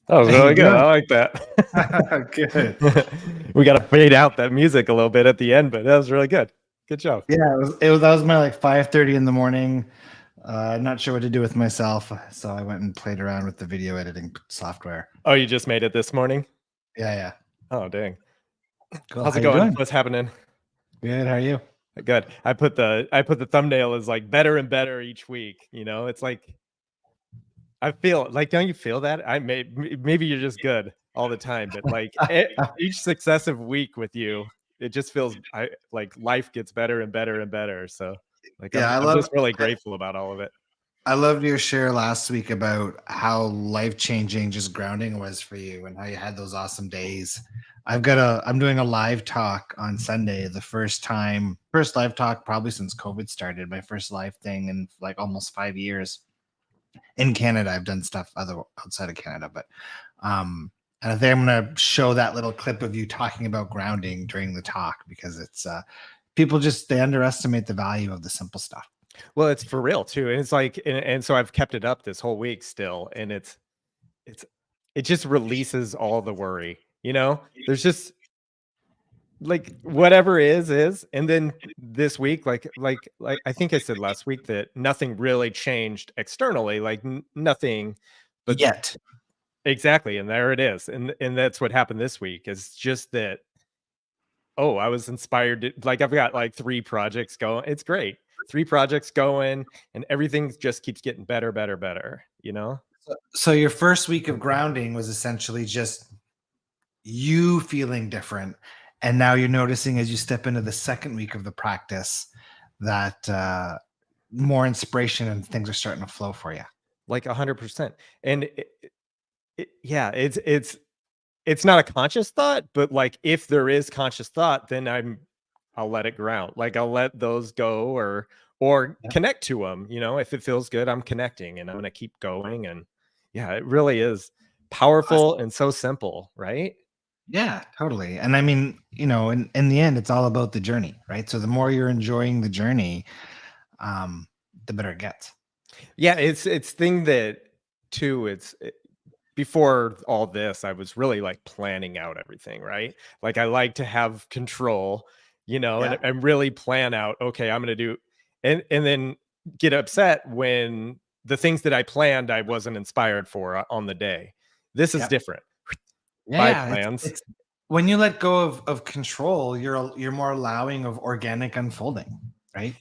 That was How really you good. doing? I like that. Good. We got to fade out that music a little bit at the end, but that was really good. Good job. Yeah, that was my like 5:30 in the morning. Not sure what to do with myself, so I went and played around with the video editing software. Oh, you just made it this morning? Yeah. Oh, dang. Cool. How's How it you going? doing? What's happening? Good. How are you? Good. I put the thumbnail as like better and better each week. You know, it's like I feel like, don't you feel that? Maybe you're just good all the time, but like each successive week with you, it just feels like life gets better and better and better. So like Yeah, I'm just really grateful about all of it. I loved your share last week about how life-changing just grounding was for you and how you had those awesome days. I'm doing a live talk on Sunday, the first live talk probably since COVID started, my first live thing in like almost 5 years. In Canada, I've done stuff outside of Canada, but and I think I'm gonna show that little clip of you talking about grounding during the talk because it's people they underestimate the value of the simple stuff. Well, it's for real too. And it's like, and so I've kept it up this whole week still. And it just releases all the worry, you know, there's just like whatever is. And then this week, like I think I said last week that nothing really changed externally, like nothing, but Yet. exactly. And there it is. And that's what happened this week is just that. Oh, I was inspired to, like, I've got like 3 projects going. It's great. 3 projects going and everything just keeps getting better, you know? So your first week of grounding was essentially just you feeling different. And now you're noticing as you step into the second week of the practice that more inspiration and things are starting to flow for you. Like 100%. And yeah, it's not a conscious thought, but like if there is conscious thought, then I'll let it ground. Like I'll let those go or Yeah. connect to them, you know, if it feels good, I'm connecting and I'm going to keep going. And yeah, it really is powerful and so simple, right? Yeah, totally. And I mean, in the end, it's all about the journey, right? So the more you're enjoying the journey, the better it gets. Yeah, it's thing that too, before all this, I was really like planning out everything, right? Like I like to have control, you know, Yeah. and really plan out, okay, I'm going to do, and then get upset when the things that I planned, I wasn't inspired for on the day. This is Yeah. different. By Yeah. plans. It's when you let go of control, you're more allowing of organic unfolding, right?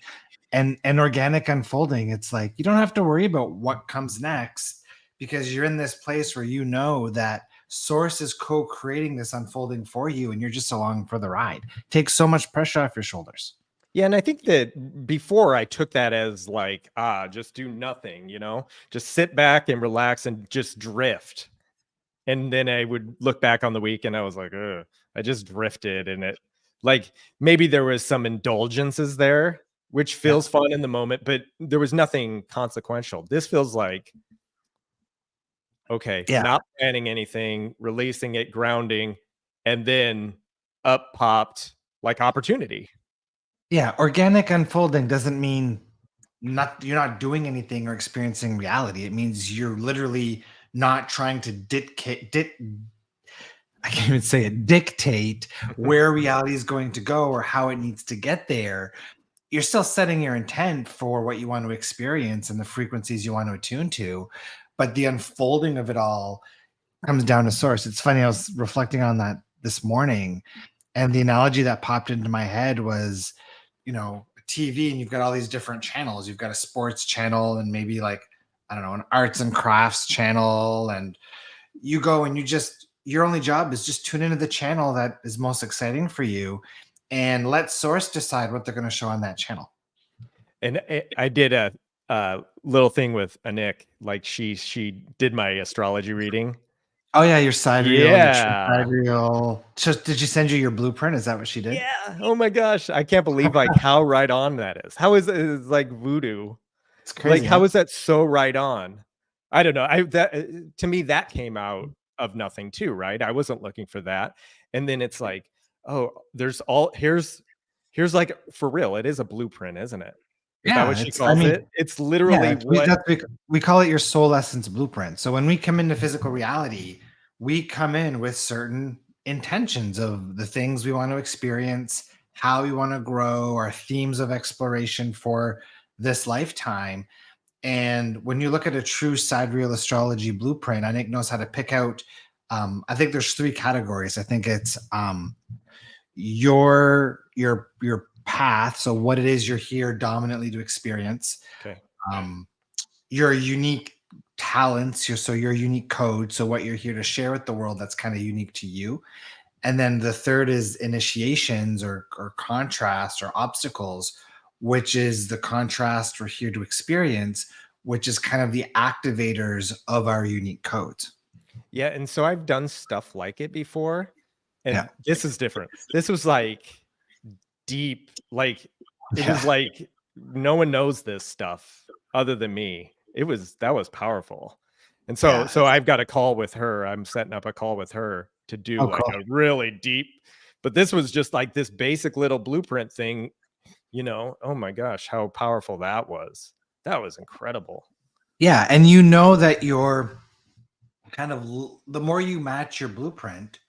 And organic unfolding, it's like you don't have to worry about what comes next because you're in this place where you know that source is co-creating this unfolding for you and you're just along for the ride. It takes so much pressure off your shoulders. Yeah, and I think that before I took that as like, just do nothing, you know, just sit back and relax and just drift. And then I would look back on the week and I was like, ugh, I just drifted. And it like maybe there was some indulgences there, which feels fun in the moment, but there was nothing consequential. This feels like, okay, not planning anything, releasing it, grounding, and then up popped like opportunity. Yeah, organic unfolding doesn't mean you're not doing anything or experiencing reality. It means you're literally not trying to I can't even say it, dictate where reality is going to go or how it needs to get there. You're still setting your intent for what you want to experience and the frequencies you want to attune to, but the unfolding of it all comes down to source. It's funny, I was reflecting on that this morning, and the analogy that popped into my head was, TV, and you've got all these different channels. You've got a sports channel and maybe like, I don't know, an arts and crafts channel, and you go and your only job is just tune into the channel that is most exciting for you and let source decide what they're going to show on that channel. And I did a little thing with Anik, like she did my astrology reading. Oh yeah, your sidereal, Yeah. your sidereal. So did she send you your blueprint? Is that what she did? Yeah. Oh my gosh, I can't believe like how right on that is. How is it? It's like voodoo. It's crazy. Like how is that so right on? I don't know. To me that came out of nothing too, right? I wasn't looking for that. And then it's like, oh, here's like for real. It is a blueprint, isn't it? Is that what she calls it? It's literally we call it your soul essence blueprint. So when we come into physical reality, we come in with certain intentions of the things we want to experience, how we want to grow, our themes of exploration for this lifetime. And when you look at a true sidereal astrology blueprint, I think knows how to pick out. I think there's three categories. I think it's your path, so what it is you're here dominantly to experience. Okay. Um, your unique talents, your unique code, so what you're here to share with the world that's kind of unique to you. And then the third is initiations or contrast or obstacles, which is the contrast we're here to experience, which is kind of the activators of our unique codes. Yeah, and so I've done stuff like it before, Yeah. and this is different. This was like deep, like it was Yeah. like no one knows this stuff other than me. That was powerful. And Yeah. so I've got a call with her. I'm setting up a call with her to do Oh, like cool. a really deep, but this was just like this basic little blueprint thing, oh my gosh, how powerful that was. That was incredible. Yeah. And you know that you're kind of, the more you match your blueprint,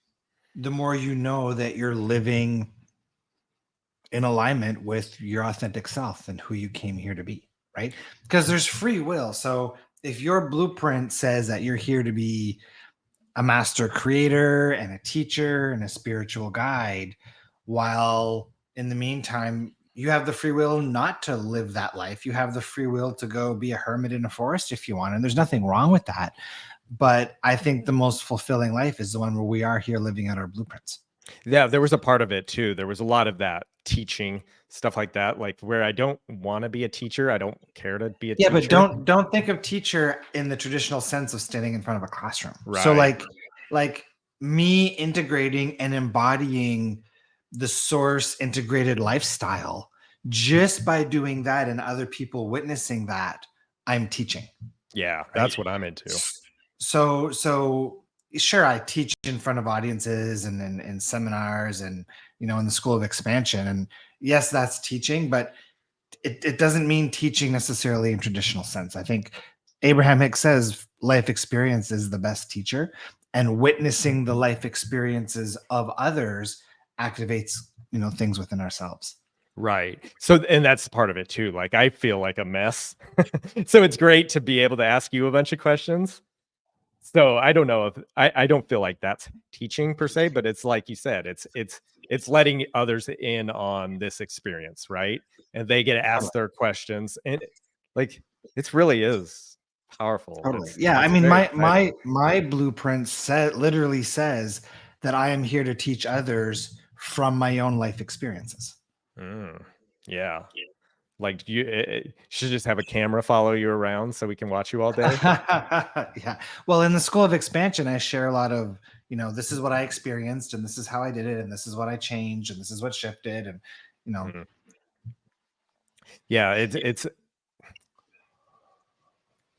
the more you know that you're living in alignment with your authentic self and who you came here to be, right? Because there's free will. So if your blueprint says that you're here to be a master creator and a teacher and a spiritual guide, while in the meantime, you have the free will not to live that life. You have the free will to go be a hermit in a forest if you want. And there's nothing wrong with that. But I think the most fulfilling life is the one where we are here living out our blueprints. Yeah, there was a part of it too. There was a lot of that teaching stuff like that, like where I don't want to be a teacher. I don't care to be a Yeah, but teacher. don't think of teacher in the traditional sense of standing in front of a classroom. So Right. like me integrating and embodying the source integrated lifestyle, just by doing that and other people witnessing that, I'm teaching. Yeah, Right? that's what I'm into. So sure, I teach in front of audiences and in seminars and in the School of Expansion. And yes, that's teaching, but it doesn't mean teaching necessarily in traditional sense. I think Abraham-Hicks says life experience is the best teacher, and witnessing the life experiences of others activates things within ourselves. Right. So, and that's part of it too. Like, I feel like a mess. So it's great to be able to ask you a bunch of questions. So I don't know if I don't feel like that's teaching per se, but it's like you said, it's letting others in on this experience, right? And they get to ask their questions. And like it really is powerful. Totally. Yeah. I It's mean, very my blueprint literally says that I am here to teach others from my own life experiences. Yeah. Like you should just have a camera follow you around so we can watch you all day. Yeah. Well, in the School of Expansion, I share a lot of, this is what I experienced and this is how I did it and this is what I changed and this is what shifted and Yeah, it's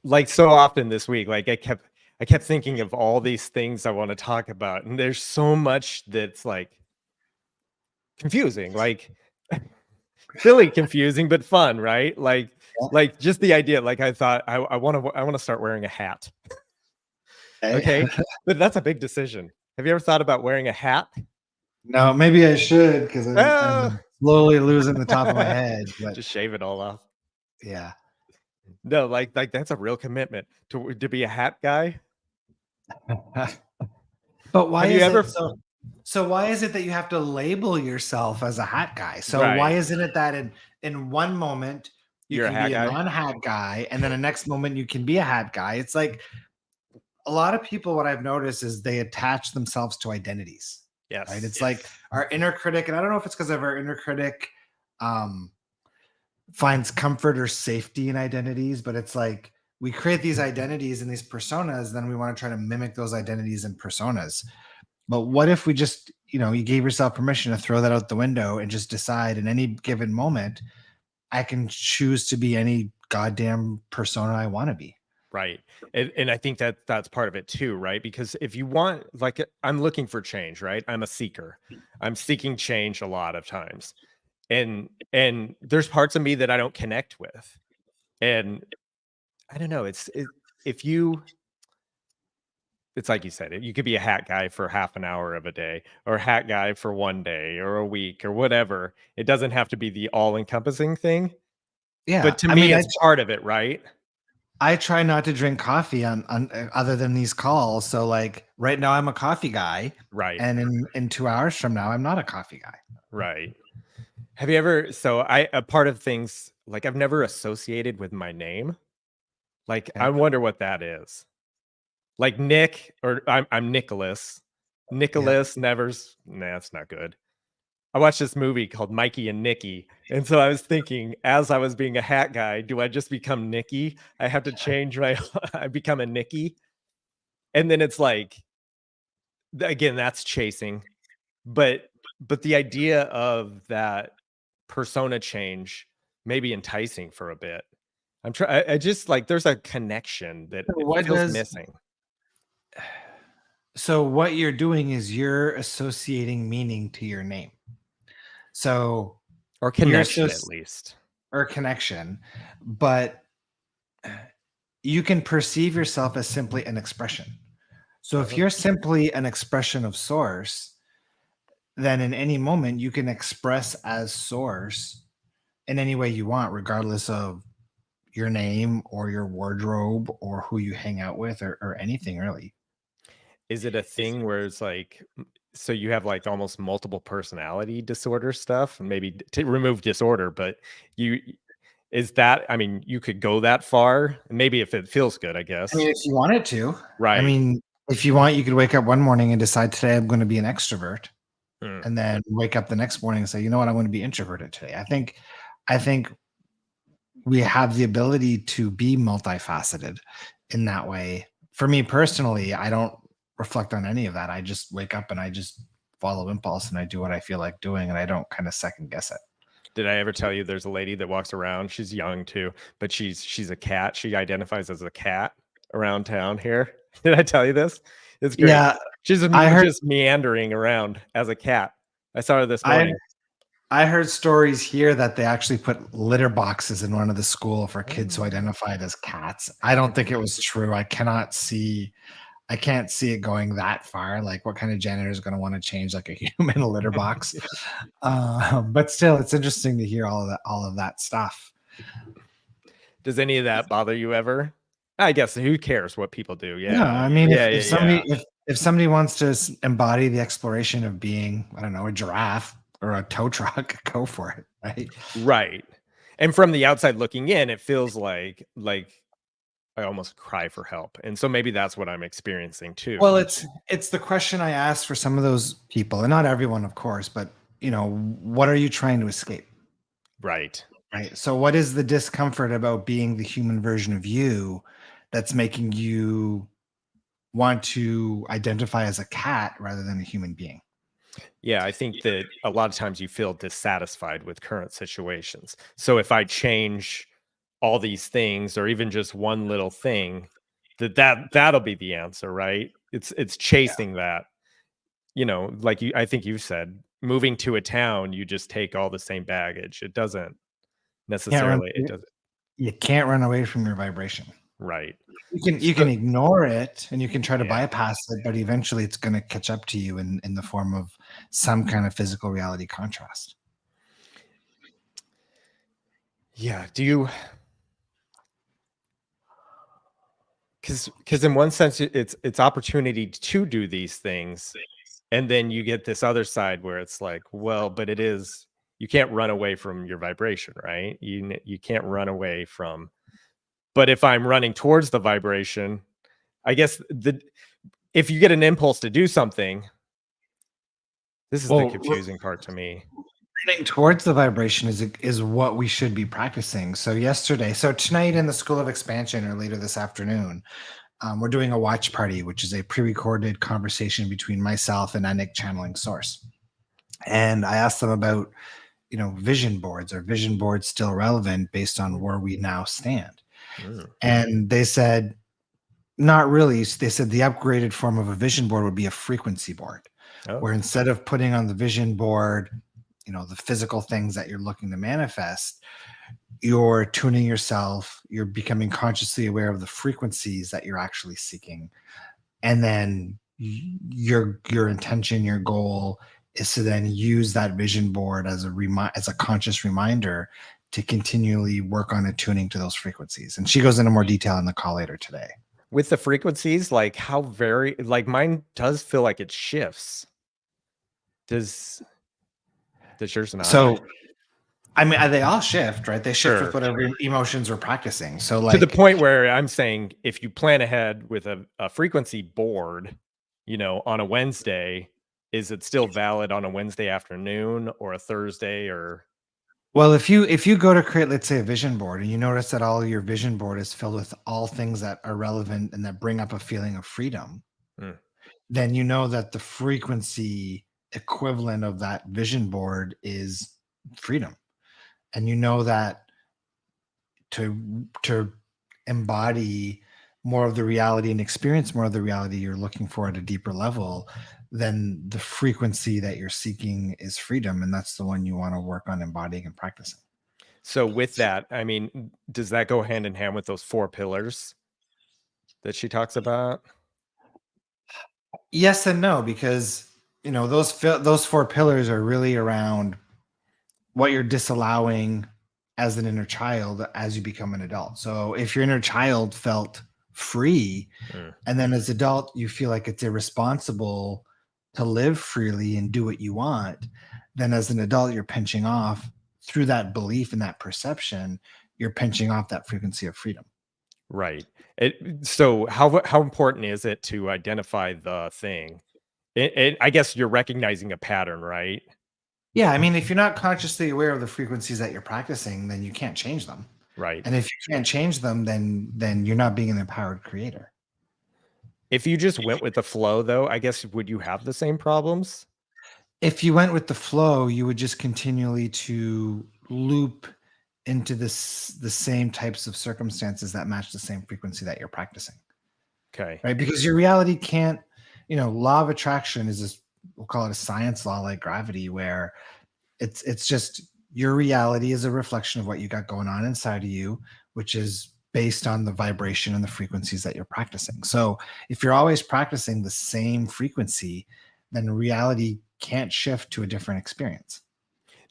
like so often this week, like I kept thinking of all these things I want to talk about, and there's so much that's like confusing, like really confusing, but fun, right? Like just the idea, like I thought I want to start wearing a hat. Okay. But that's a big decision. Have you ever thought about wearing a hat? No, maybe I should because Oh! I'm slowly losing the top of my head. But Just shave it all off. yeah. No, like that's a real commitment to be a hat guy. But why Have you is ever it so why is it that you have to label yourself as a hat guy? So Right. why isn't it that in one moment you You're a can hat be a guy? non-hat guy and then the next moment you can be a hat guy? It's like a lot of people, what I've noticed is they attach themselves to identities. Yes. Right. It's like our inner critic, and I don't know if it's because of our inner critic finds comfort or safety in identities, but it's like we create these identities and these personas, then we want to try to mimic those identities and personas. But what if we just, you gave yourself permission to throw that out the window and just decide in any given moment, I can choose to be any goddamn persona I want to be. Right. And I think that's part of it too, right? Because if you want, like, I'm looking for change, right? I'm a seeker. I'm seeking change a lot of times. And there's parts of me that I don't connect with. And I don't know, if you it's like you said, you could be a hat guy for half an hour of a day, or a hat guy for one day or a week or whatever. It doesn't have to be the all-encompassing thing. Yeah, But to I me, mean, it's part of it, right? I try not to drink coffee on other than these calls. So like right now I'm a coffee guy, Right. and in 2 hours from now I'm not a coffee guy. Right. Have you ever so I a part of things like I've never associated with my name. Like I Okay. wonder what that is. Like Nick or I'm Nicholas. Yeah. Nicholas never's nah, that's not good. I watched this movie called Mikey and Nicky. And so I was thinking, as I was being a hat guy, do I just become Nicky? I have to change my I become a Nicky. And then it's like again, that's chasing. But the idea of that persona change may be enticing for a bit. I just like there's a connection that So it what feels does missing so what you're doing is you're associating meaning to your name. So or you're connection at least. or connection, but you can perceive yourself as simply an expression. So if Oh, you're simply an expression of source, then in any moment you can express as source in any way you want, regardless of your name or your wardrobe or who you hang out with or anything really. is it a thing where it's like so you have like almost multiple personality disorder stuff? Maybe to remove disorder, but you is that I mean, you could go that far. Maybe if it feels good, I I mean, guess. if you wanted to, I Right. mean, if you want, you could wake up one morning and decide today I'm going to be an extrovert, Mm. and then wake up the next morning and say, you know what, I'm going to be introverted today. I think we have the ability to be multifaceted in that way. For me personally, I don't reflect on any of that. I just wake up and I just follow impulse and I do what I feel like doing and I don't kind of second guess it. Did I ever tell you there's a lady that walks around? She's young too, but she's a cat. She identifies as a cat around town here. Did I tell you this? It's great. Yeah, She's I heard just meandering around as a cat. I saw her this I morning. I heard stories here that they actually put litter boxes in one of the school for kids who Oh. identified as cats. I don't think it was true. I can't see it going that far. Like, what kind of janitor is going to want to change like a human litter box? But still, it's interesting to hear all of that stuff. Does any of that bother you ever? I guess who cares what people do? No, Yeah. I mean, Yeah, if yeah, yeah. if somebody wants to embody the exploration of being, I don't know, a giraffe or a tow truck, go for it, right? Right. And from the outside looking in, it feels like I almost cry for help. And so maybe that's what I'm experiencing too. Well, it's the question I asked for some of those people, and not everyone, of course, but what are you trying to escape? Right. Right. So what is the discomfort about being the human version of you that's making you want to identify as a cat rather than a human being? Yeah, I think that a lot of times you feel dissatisfied with current situations. So if I change all these things or even just one little thing, that'll be the answer, right? It's chasing that. Like I think you said, moving to a town, you just take all the same baggage. It doesn't Can't run necessarily it doesn't you can't run away from your vibration. right. You can So ignore it and you can try to yeah. bypass it, but eventually it's going to catch up to you in the form of some kind of physical reality contrast. Yeah. Do you because in one sense it's opportunity to do these things. And then you get this other side where it's like, well, but you can't run away from your vibration, right? You can't run away from. But if I'm running towards the vibration, I guess if you get an impulse to do something, this is the Well, confusing part to me. running towards the vibration is what we should be practicing. So tonight in the School of Expansion or later this afternoon, we're doing a watch party, which is a pre-recorded conversation between myself and Anik channeling Source. And I asked them about, vision boards. Are vision boards still relevant based on where we now stand? Mm. And they said, not really. They said the upgraded form of a vision board would be a frequency board, Oh, where instead of putting on the vision board, the physical things that you're looking to manifest, you're tuning yourself, you're becoming consciously aware of the frequencies that you're actually seeking And then your intention, your goal is to then use that vision board as a conscious reminder to continually work on attuning to those frequencies. And she goes into more detail in the call later today. With the frequencies, like how very, like mine does feel like it shifts. Does yours not? So, I mean, they all shift, right? They shift Sure. with whatever emotions we're practicing. So, To like, the point where I'm saying if you plan ahead with a frequency board, you know, on a Wednesday, is it still valid on a Wednesday afternoon or a Thursday or? well, if you go to create, let's say, a vision board, and you notice that all your vision board is filled with all things that are relevant and that bring up a feeling of freedom, Hmm. then you know that the frequency equivalent of that vision board is freedom. And you know that to embody more of the reality and experience more of the reality you're looking for at a deeper level, then the frequency that you're seeking is freedom, and that's the one you want to work on embodying and practicing. So with that, I mean, does that go hand in hand with those 4 pillars that she talks about? Yes and no, because those 4 pillars are really around what you're disallowing as an inner child as you become an adult. So if your inner child felt free, Mm, and then as adult you feel like it's irresponsible to live freely and do what you want, then as an adult you're pinching off through that belief and that perception, you're pinching off that frequency of freedom. right. So how important is it to identify the thing? I guess you're recognizing a pattern, right? Yeah, I mean, if you're not consciously aware of the frequencies that you're practicing, then you can't change them. Right. And if you can't change them, then you're not being an empowered creator. If you just went with the flow though, I guess would you have the same problems? If you went with the flow, you would just continually to loop into the same types of circumstances that match the same frequency that you're practicing, Okay. right? Because your reality can't, law of attraction is this, we'll call it a science law like gravity, where it's just your reality is a reflection of what you got going on inside of you, which is based on the vibration and the frequencies that you're practicing. So if you're always practicing the same frequency, then reality can't shift to a different experience.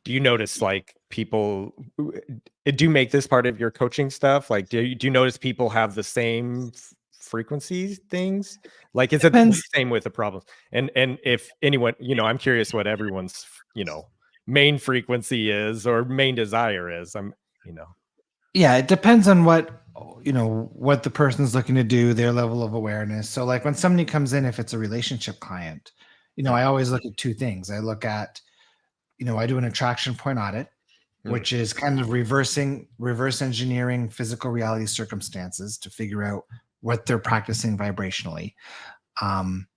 Do you notice like people do you make this part of your coaching stuff? Like do you notice people have the same frequencies things? Like is it the Depends. same with the problems? And if anyone, I'm curious what everyone's, main frequency is or main desire is. Yeah, it depends on what the person's looking to do, their level of awareness. So like when somebody comes in, if it's a relationship client, Mm, I always look at 2 things. I look at, I do an attraction point audit, mm, which is kind of reverse engineering physical reality circumstances to figure out what they're practicing vibrationally. Um,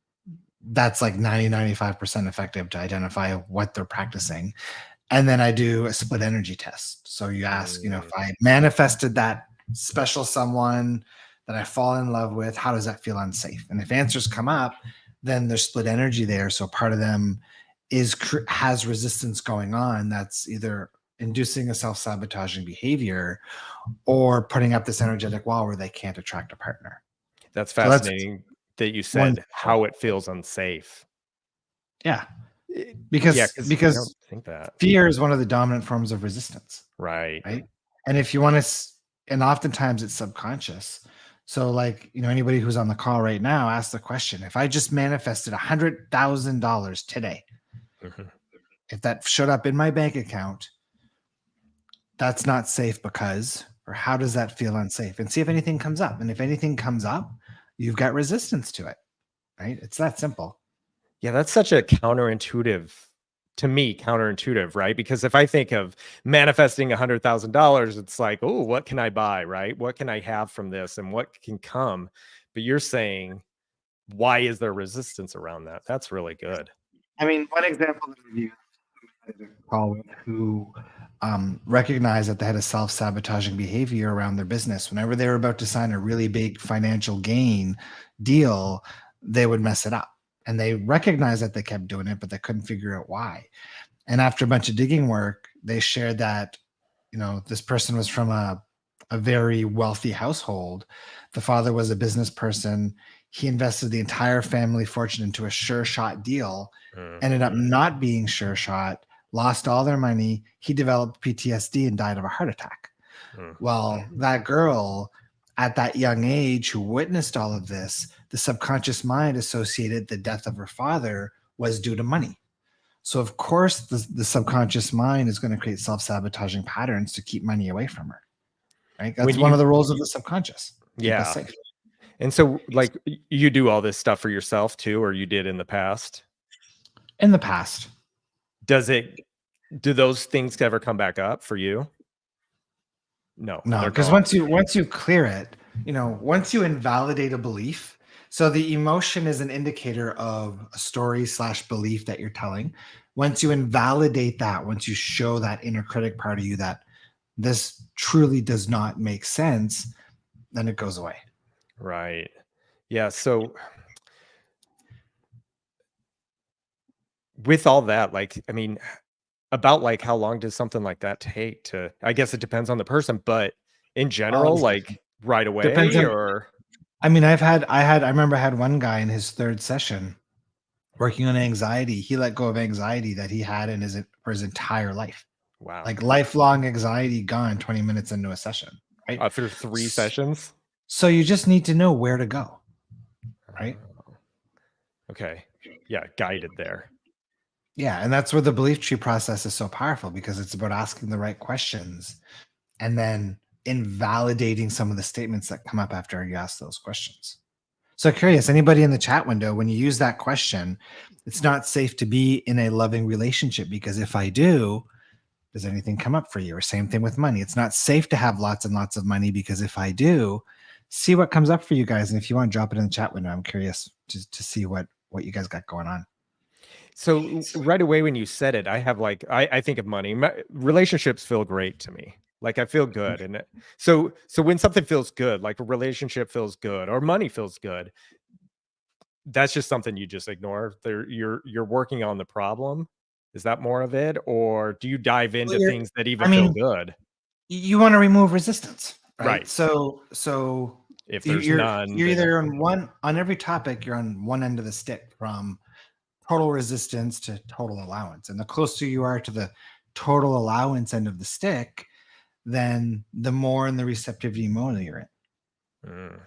that's like 95% effective to identify what they're practicing. And then I do a split energy test. So you ask, if mm. I manifested that special someone that I fall in love with, how does that feel unsafe? And if answers come up, then there's split energy there. So part of them has resistance going on that's either inducing a self-sabotaging behavior or putting up this energetic wall where they can't attract a partner. That's So that's fascinating that you one. said how it feels unsafe. Yeah, Eh, yeah, because because I don't think that. fear is one of the dominant forms of resistance, Right. right? And if you want to, and oftentimes it's subconscious. So, like, anybody who's on the call right now, ask the question: if I just manifested $100,000 today, Mhm. if that showed up in my bank account, that's not safe because, or how does that feel unsafe? And see if anything comes up. And if anything comes up, you've got resistance to it, right? It's that simple. Yeah, that's such a counterintuitive, right? Because if I think of manifesting $100,000, it's like, oh, what can I buy, right? What can I have from this, and what can come? But you're saying, why is there resistance around that? That's really good. I mean, one example that I've used call with who recognized that they had a self-sabotaging behavior around their business. Whenever they were about to sign a really big financial gain deal, they would mess it up. And they recognized that they kept doing it, but they couldn't figure out why. And after a bunch of digging work, they shared that, this person was from a very wealthy household. The father was a business person. He invested the entire family fortune into a sure shot deal, Mm, ended up not being sure shot, lost all their money. He developed PTSD and died of a heart attack. mm. Well, that girl at that young age who witnessed all of this, the subconscious mind associated the death of her father was due to money. So, of course, the subconscious mind is going to create self sabotaging patterns to keep money away from her. Right? That's When one of you, the roles of the subconscious. Keep us yeah. safe. And so, like, you do all this stuff for yourself too, or you did in the past? In the past, Do those things ever come back up for you? No, no, they're because gone. once you clear it, once you invalidate a belief, so the emotion is an indicator of a story slash belief that you're telling. Once you invalidate that, once you show that inner critic part of you that this truly does not make sense, then it goes away. Right. Yeah. So with all that, like, I mean, about like how long does something like that take to, I guess it depends on the person, but in general, Um, like right Depends away on. or I mean, I remember I had one guy in his third session working on anxiety. He let go of anxiety that he had in his for his entire life, wow. like lifelong anxiety gone 20 minutes into a session, right? After 3 sessions? So you just need to know where to go, right? Oh, okay. Yeah, guided there. Yeah, and that's where the belief tree process is so powerful because it's about asking the right questions and then invalidating some of the statements that come up after you ask those questions. So curious, anybody in the chat window, when you use that question, it's not safe to be in a loving relationship because if I do, does anything come up for you? Or same thing with money. It's not safe to have lots and lots of money because if I do, see what comes up for you guys. And if you want to drop it in the chat window, I'm curious to see what you guys got going on. So right away when you said it, I have like I think of money. Relationships feel great to me. Like I feel good, and so when something feels good, like a relationship feels good or money feels good, that's just something you just ignore. You're working on the problem. Is that more of it, or do you dive Well, into things that I even feel mean, good? you want to remove resistance, right? Right. So If there's none, you're then either on every topic, you're on one end of the stick from total resistance to total allowance. And the closer you are to the total allowance end of the stick, then the more in the receptivity mode you're in. mm.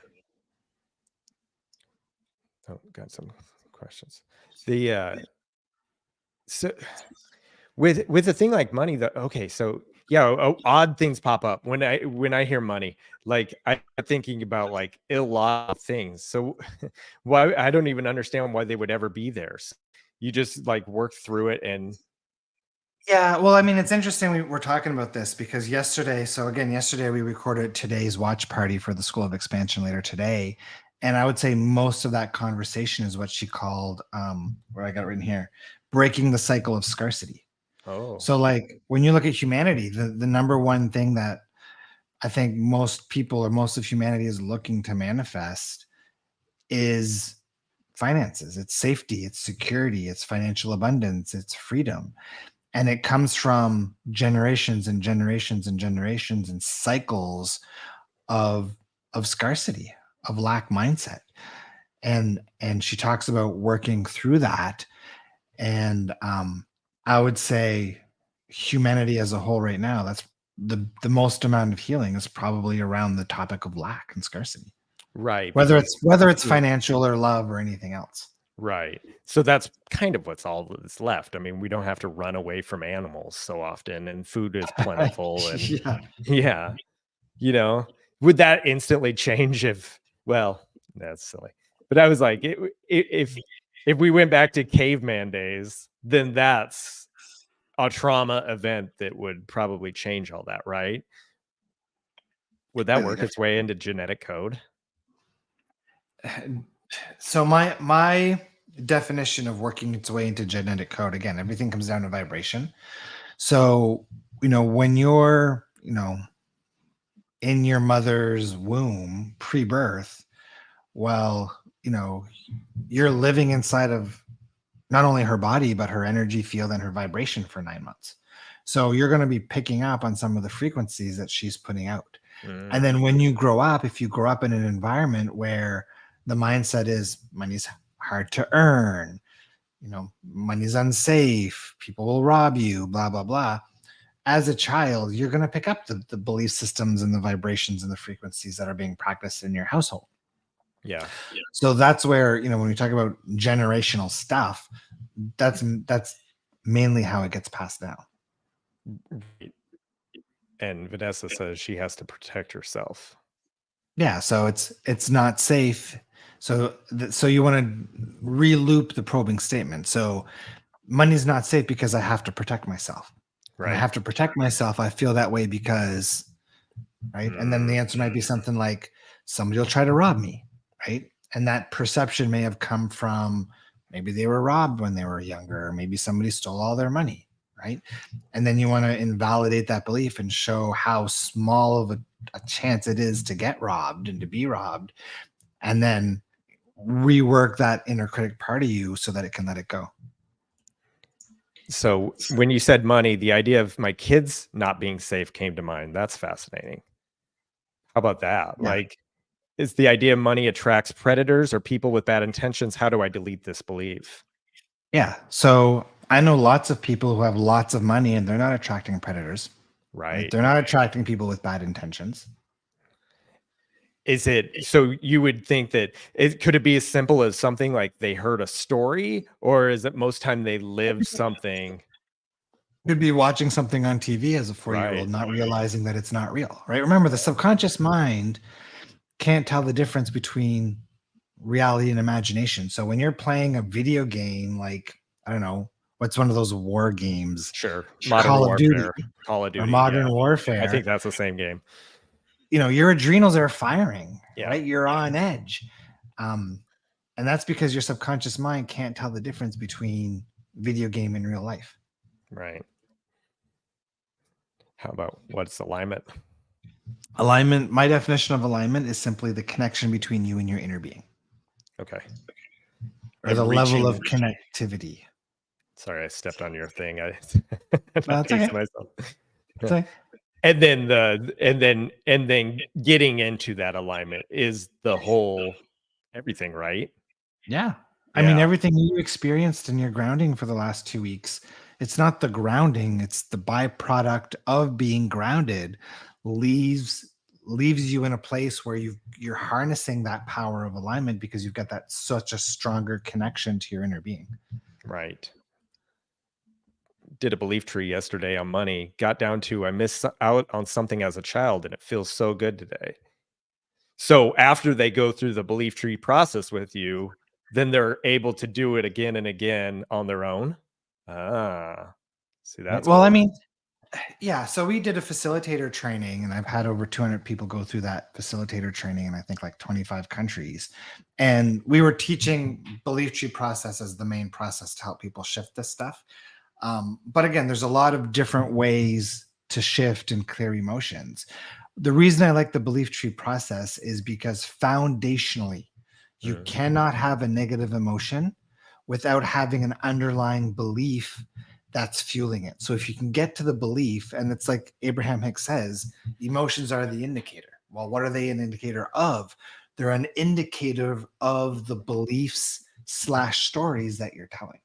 Oh, got some questions. The so with a thing like money, that okay, so yeah, odd things pop up when I hear money. Like I'm thinking about like illogical things. So why I don't even understand why they would ever be there. So you just like work through it and Yeah, well, I mean, it's interesting we're talking about this because yesterday we recorded today's watch party for the School of Expansion later today. And I would say most of that conversation is what she called, where I got it written here, breaking the cycle of scarcity. oh So, like, when you look at humanity, the number one thing that I think most people or most of humanity is looking to manifest is finances. It's safety, it's security, it's financial abundance, it's freedom. And it comes from generations and generations and generations and cycles of scarcity, of lack mindset. And she talks about working through that. And I would say humanity as a whole right now, that's the most amount of healing is probably around the topic of lack and scarcity, right, whether because it's financial or love or anything else. right. So that's kind of what's all that's left. I mean, we don't have to run away from animals so often, and food is plentiful, and Yeah. yeah, you know, would that instantly change if? Well, that's silly. But I was like, if we went back to caveman days, then that's a trauma event that would probably change all that, right? Would that Completely work its way into genetic code? different. So my definition of working its way into genetic code, again, everything comes down to vibration. So, when you're, in your mother's womb pre-birth, well, you're living inside of not only her body, but her energy field and her vibration for 9 months. So you're going to be picking up on some of the frequencies that she's putting out. And Mm, then when you grow up, if you grow up in an environment where The mindset is money's hard to earn, money's unsafe, people will rob you, blah, blah, blah. As a child, you're going to pick up the belief systems and the vibrations and the frequencies that are being practiced in your household. Yeah. So that's where, when we talk about generational stuff, that's mainly how it gets passed down. Right. And Vanessa says she has to protect herself. Yeah, so it's not safe. So you want to re-loop the probing statement. So money's not safe because I have to protect myself. Right. And I have to protect myself. I feel that way because, right? And then the answer might be something like somebody will try to rob me, right? And that perception may have come from maybe they were robbed when they were younger, or maybe somebody stole all their money, right? And then you want to invalidate that belief and show how small of a chance it is to get robbed and to be robbed, and then rework that inner critic part of you so that it can let it go. So when you said money, the idea of my kids not being safe came to mind. That's fascinating. How about that? Yeah. Like, is the idea of money attracts predators or people with bad intentions? How do I delete this belief? Yeah. So I know lots of people who have lots of money and they're not attracting predators. Right. They're not attracting people with bad intentions. Is it so you would think that could it be as simple as something like they heard a story, or is it most time they lived something? Could be watching something on TV as a 4-year-old, not realizing that it's not real, right? Remember, the subconscious mind can't tell the difference between reality and imagination. So when you're playing a video game, like, I don't know, what's one of those war games? Sure. Call of Duty. Call of Duty. Or Modern Warfare. I think that's the same game. Your adrenals are firing, Yeah. right? You're on edge. And that's because your subconscious mind can't tell the difference between video game and real life. Right. How about what's alignment? Alignment, my definition of alignment is simply the connection between you and your inner being. Okay. Or the level of connectivity. Sorry, I stepped on your thing. That's okay. Myself. Okay. And then getting into that alignment is the whole everything, right? Yeah. I mean, everything you experienced in your grounding for the last 2 weeks, it's not the grounding, it's the byproduct of being grounded leaves you in a place where you're harnessing that power of alignment because you've got that such a stronger connection to your inner being. Right. Did a belief tree yesterday on money, got down to I missed out on something as a child and it feels so good today. So after they go through the belief tree process with you, then they're able to do it again and again on their own. See, that's well, cool. I mean, yeah. So we did a facilitator training, and I've had over 200 people go through that facilitator training in I think like 25 countries. And we were teaching belief tree process as the main process to help people shift this stuff. But again, there's a lot of different ways to shift and clear emotions. The reason I like the belief tree process is because foundationally, you cannot have a negative emotion without having an underlying belief that's fueling it. So if you can get to the belief, and it's like Abraham-Hicks says, emotions are the indicator. Well, what are they an indicator of? They're an indicator of the beliefs / stories that you're telling.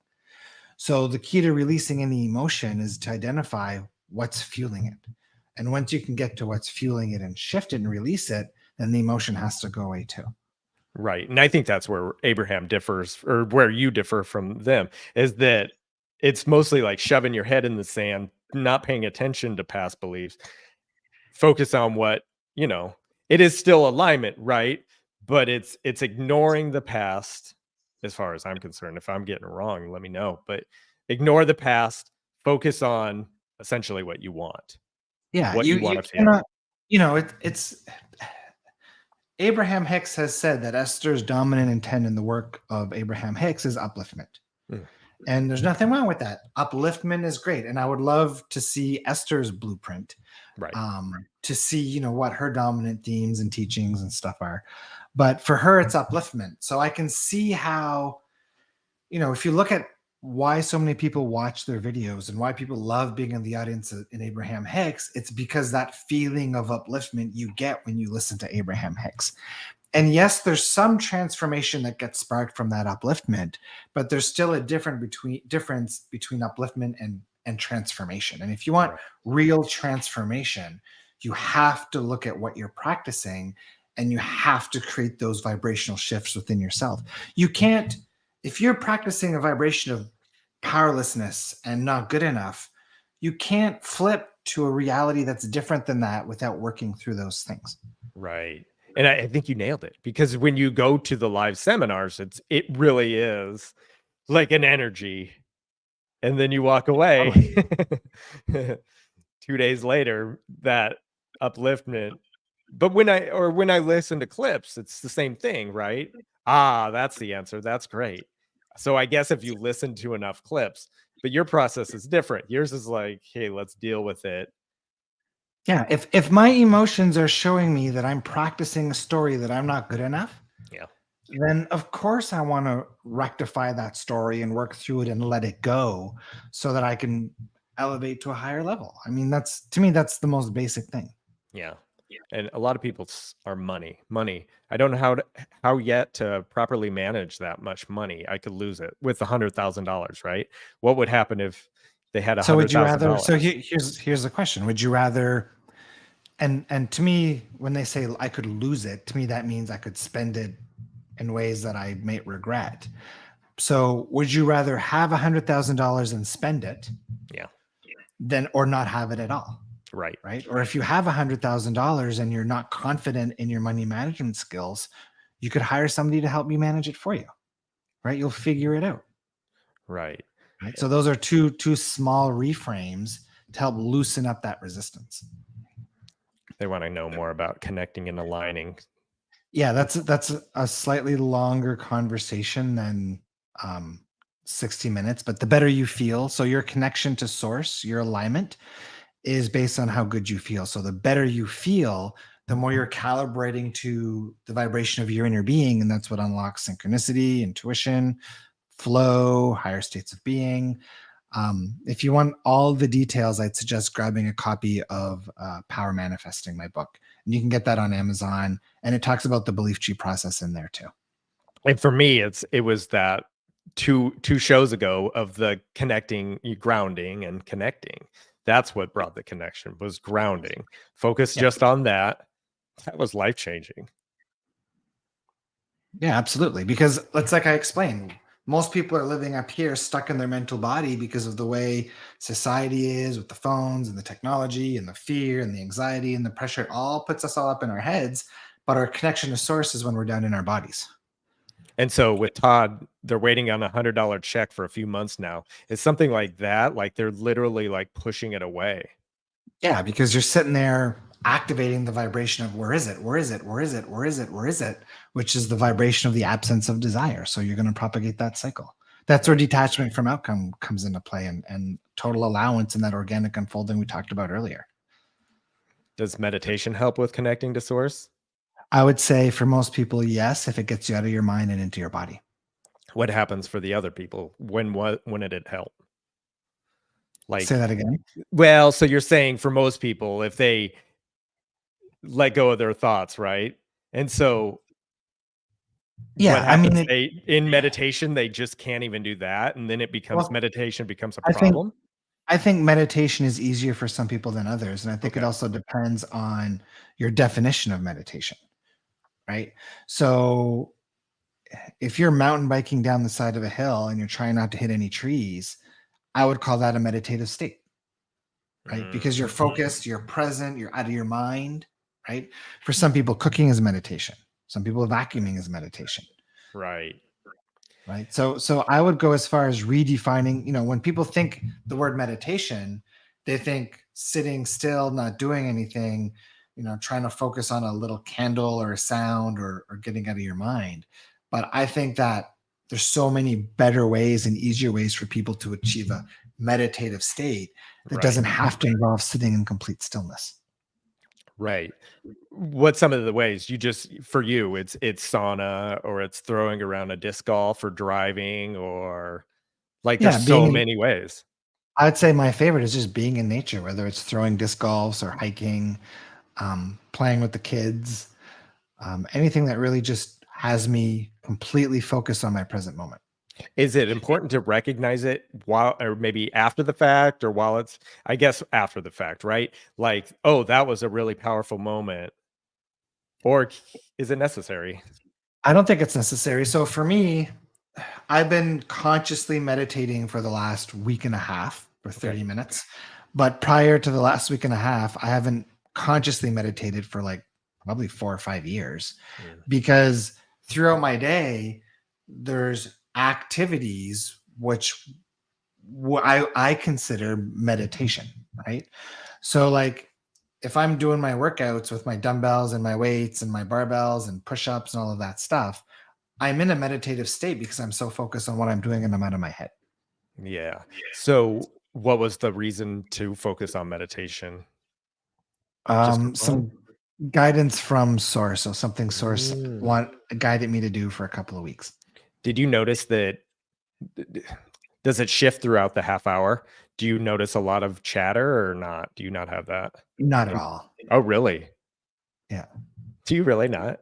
So the key to releasing any emotion is to identify what's fueling it. And once you can get to what's fueling it and shift it and release it, then the emotion has to go away too. Right. And I think that's where Abraham differs, or where you differ from them, is that it's mostly like shoving your head in the sand, not paying attention to past beliefs. Focus on what, it is still alignment, right? But it's ignoring the past, as far as I'm concerned. If I'm getting it wrong, let me know. But ignore the past, focus on essentially what you want. Yeah, what you want to feel. cannot, it's Abraham-Hicks has said that Esther's dominant intent in the work of Abraham-Hicks is upliftment. And there's nothing wrong with that. Upliftment is great. And I would love to see Esther's blueprint, right? To see, what her dominant themes and teachings and stuff are. But for her, it's upliftment. So I can see how, if you look at why so many people watch their videos and why people love being in the audience in Abraham-Hicks, it's because that feeling of upliftment you get when you listen to Abraham-Hicks. And yes, there's some transformation that gets sparked from that upliftment, but there's still a difference between upliftment and transformation. And if you want Right. real transformation, you have to look at what you're practicing, and you have to create those vibrational shifts within yourself. You can't, if you're practicing a vibration of powerlessness and not good enough, you can't flip to a reality that's different than that without working through those things. Right. And I think you nailed it, because when you go to the live seminars, it really is like an energy, and then you walk Totally. away 2 days later, that upliftment. But when I listen to clips, it's the same thing, right? Ah, that's the answer. That's great. So I guess if you listen to enough clips, but your process is different. Yours is like, hey, let's deal with it. Yeah, if my emotions are showing me that I'm practicing a story that I'm not good enough, Yeah. then of course I want to rectify that story and work through it and let it go so that I can elevate to a higher level. I mean, that's, to me, that's the most basic thing. Yeah. And a lot of people are money. I don't know how yet to properly manage that much money. I could lose it with $100,000, right? What would happen if they had a So hundred would you thousand rather, so dollars? here's the question. Would you rather, and to me, when they say I could lose it, to me that means I could spend it in ways that I may regret. So would you rather have $100,000 and spend it Yeah. than, or not have it at all? Right. Right. Or if you have $100,000 and you're not confident in your money management skills, you could hire somebody to help you manage it for you. Right. You'll figure it out. Right. Right. So those are two small reframes to help loosen up that resistance. They want to know more about connecting and aligning. Yeah, that's a slightly longer conversation than 60 minutes, but the better you feel. So your connection to source, your alignment is based on how good you feel. So the better you feel, the more you're calibrating to the vibration of your inner being. And that's what unlocks synchronicity, intuition, flow, higher states of being. If you want all the details, I'd suggest grabbing a copy of Power Manifesting, my book. And you can get that on Amazon. And it talks about the belief tree process in there too. And for me, it was that two shows ago of the connecting, grounding and connecting. That's what brought the connection, was grounding. Focus Yeah. just on that. That was life changing. Yeah, absolutely. Because it's like I explained, most people are living up here stuck in their mental body because of the way society is with the phones and the technology and the fear and the anxiety and the pressure. It all puts us all up in our heads, but our connection to source is when we're down in our bodies. And so with Todd, they're waiting on $100 check for a few months now. It's something like that. Like they're literally like pushing it away. Yeah, because you're sitting there activating the vibration of where is it? Where is it? Where is it? Where is it? Where is it? Which is the vibration of the absence of desire. So you're going to propagate that cycle. That's where Right. detachment from outcome comes into play, and total allowance in that organic unfolding we talked about earlier. Does meditation help with connecting to source? I would say for most people, yes, if it gets you out of your mind and into your body. What happens for the other people? When did it help? Say Like, that again. well, so you're saying for most people, if they let go of their thoughts, right? And so what Yeah, I mean, happens? They in meditation, they just can't even do that, and then well, meditation becomes a I think problem. I think meditation is easier for some people than others, and I think it Okay. also depends on your definition of meditation, right? So if you're mountain biking down the side of a hill and you're trying not to hit any trees, I would call that a meditative state, right? Because you're Mm, focused, you're present, you're out of your mind, right? For some people, cooking is meditation. Some people, vacuuming is meditation, right. right? So I would go as far as redefining, when people think the word meditation, they think sitting still, not doing anything, trying to focus on a little candle or a sound, or getting out of your mind. But I think that there's so many better ways and easier ways for people to achieve a meditative state that Right. doesn't have to involve sitting in complete stillness. Right. What's some of the ways you just for you, it's sauna, or it's throwing around a disc golf, or driving, or like there's Yeah, being so in many ways. I'd say my favorite is just being in nature, whether it's throwing disc golfs or hiking, playing with the kids. Anything that really just has me completely focused on my present moment. Is it important to recognize it while, or maybe after the fact, or while it's, I guess, after the fact, right? Like, oh, that was a really powerful moment. Or is it necessary? I don't think it's necessary. So for me, I've been consciously meditating for the last week and a half for 30 Okay. minutes. But prior to the last week and a half, I haven't consciously meditated for like probably 4 or 5 years, Mm. because throughout my day, there's activities which I consider meditation, right? So, like, if I'm doing my workouts with my dumbbells and my weights and my barbells and push ups and all of that stuff, I'm in a meditative state because I'm so focused on what I'm doing and I'm out of my head. Yeah. So, what was the reason to focus on meditation? Just for fun? Some guidance from source. So, something source Mm. guided me to do for a couple of weeks. Did you notice that? d- Does it shift throughout the half hour? Do you notice a lot of chatter or not? Do you not have that? Not at And all. oh, really? Yeah. Do you really not?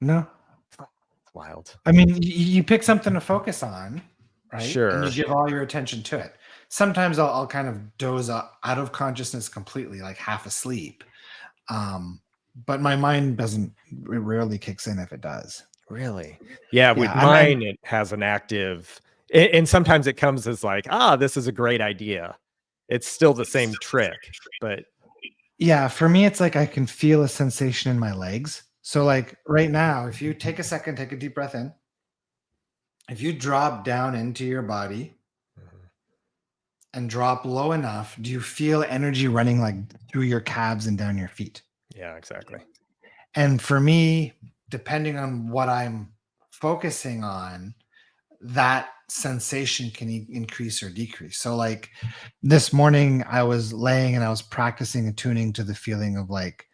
No. It's wild. I mean, you pick something to focus on, right? And you Sure. give all your attention to it. Sometimes I'll kind of doze out of consciousness completely, like half asleep. Um, but my mind doesn't, it rarely kicks in if it does. Really? Yeah, with Yeah. And mine, it has an active, and sometimes it comes as like, "Ah, this is a great idea." It's still the same trick, but yeah, for me, it's like I can feel a sensation in my legs. So, like right now, if you take a second, take a deep breath in, if you drop down into your body Mhm. and drop low enough, do you feel energy running like through your calves and down your feet? Yeah, exactly. And for me, depending on what I'm focusing on, that sensation can increase or decrease. So, like this morning, I was laying and I was practicing attuning to the feeling of like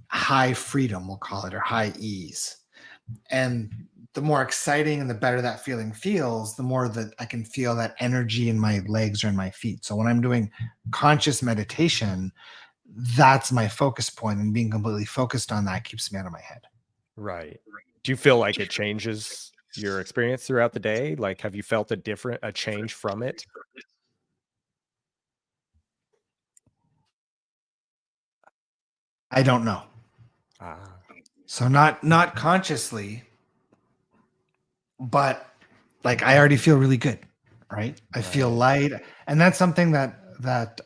high freedom, we'll call it, or high ease. And the more exciting and the better that feeling feels, the more that I can feel that energy in my legs or in my feet. So when I'm doing conscious meditation, that's my focus point, and being completely focused on that keeps me out of my head. Right. Do you feel like it changes your experience throughout the day? Like, have you felt a change from it? I don't know. Ah, So not consciously, but like I already feel really good, right? I feel right. light, and that's something that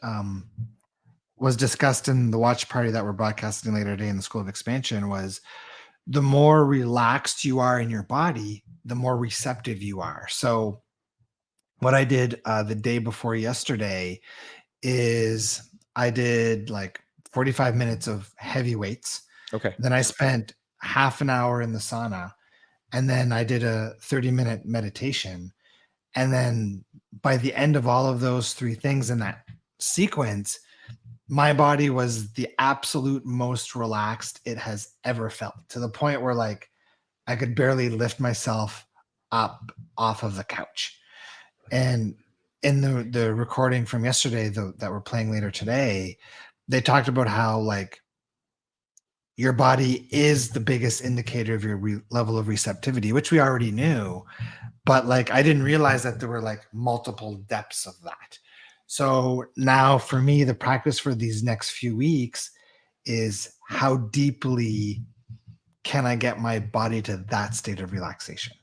was discussed in the watch party that we're broadcasting later today in the School of Expansion. Was the more relaxed you are in your body, the more receptive you are. So what I did the day before yesterday is I did like 45 minutes of heavy weights. Okay. Then I spent half an hour in the sauna, and then I did a 30-minute meditation. And then by the end of all of those three things in that sequence, my body was the absolute most relaxed it has ever felt, to the point where like I could barely lift myself up off of the couch. And in the recording from yesterday, that we're playing later today, they talked about how like your body is the biggest indicator of your level of receptivity, which we already knew, but like I didn't realize that there were like multiple depths of that. So now for me, the practice for these next few weeks is how deeply can I get my body to that state of relaxation?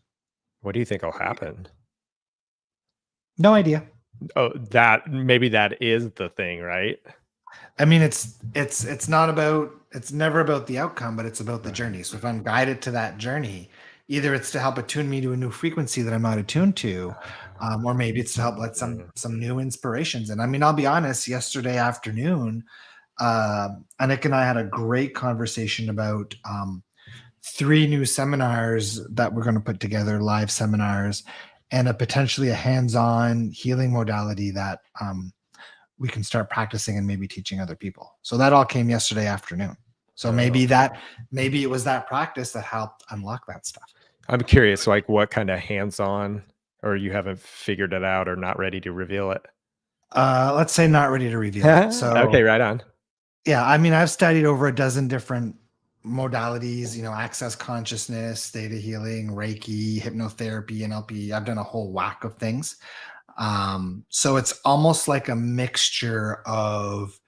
What do you think will happen? No idea. Oh, that maybe that is the thing, right? I mean, it's not about, it's never about the outcome, but it's about the Right. journey. So if I'm guided to that journey, either it's to help attune me to a new frequency that I'm not attuned to, or maybe it's to help let Mm. some new inspirations. And I mean, I'll be honest. Yesterday afternoon, Anik and I had a great conversation about three new seminars that we're going to put together, live seminars, and a potentially a hands-on healing modality that we can start practicing and maybe teaching other people. So that all came yesterday afternoon. So Oh, maybe it was that practice that helped unlock that stuff. I'm curious, like what kind of hands-on, or you haven't figured it out or not ready to reveal it? Let's say not ready to reveal it. Okay, So right on. yeah, I mean, I've studied over a dozen different modalities, access consciousness, theta healing, Reiki, hypnotherapy, NLP. I've done a whole whack of things. So it's almost like a mixture of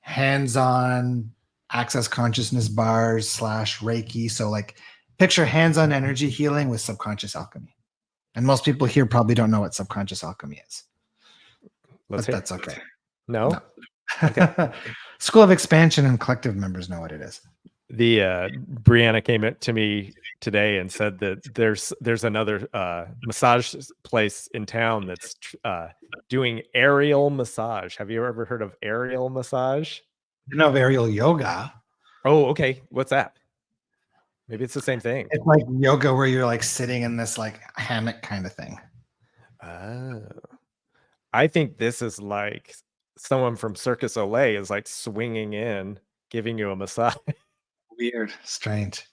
hands-on access consciousness bars / Reiki. So like picture hands-on energy healing with subconscious alchemy. And most people here probably don't know what subconscious alchemy is. Let's But hear. that's okay. No. Okay. School of Expansion and collective members know what it is. The Brianna came to me today and said that there's another massage place in town that's doing aerial massage. Have you ever heard of aerial massage? No, aerial yoga. Oh, okay. What's that? Maybe it's the same thing. It's like yoga where you're like sitting in this like hammock kind of thing. Oh. I think this is like someone from Circus Olay is like swinging in, giving you a massage. Weird, strange.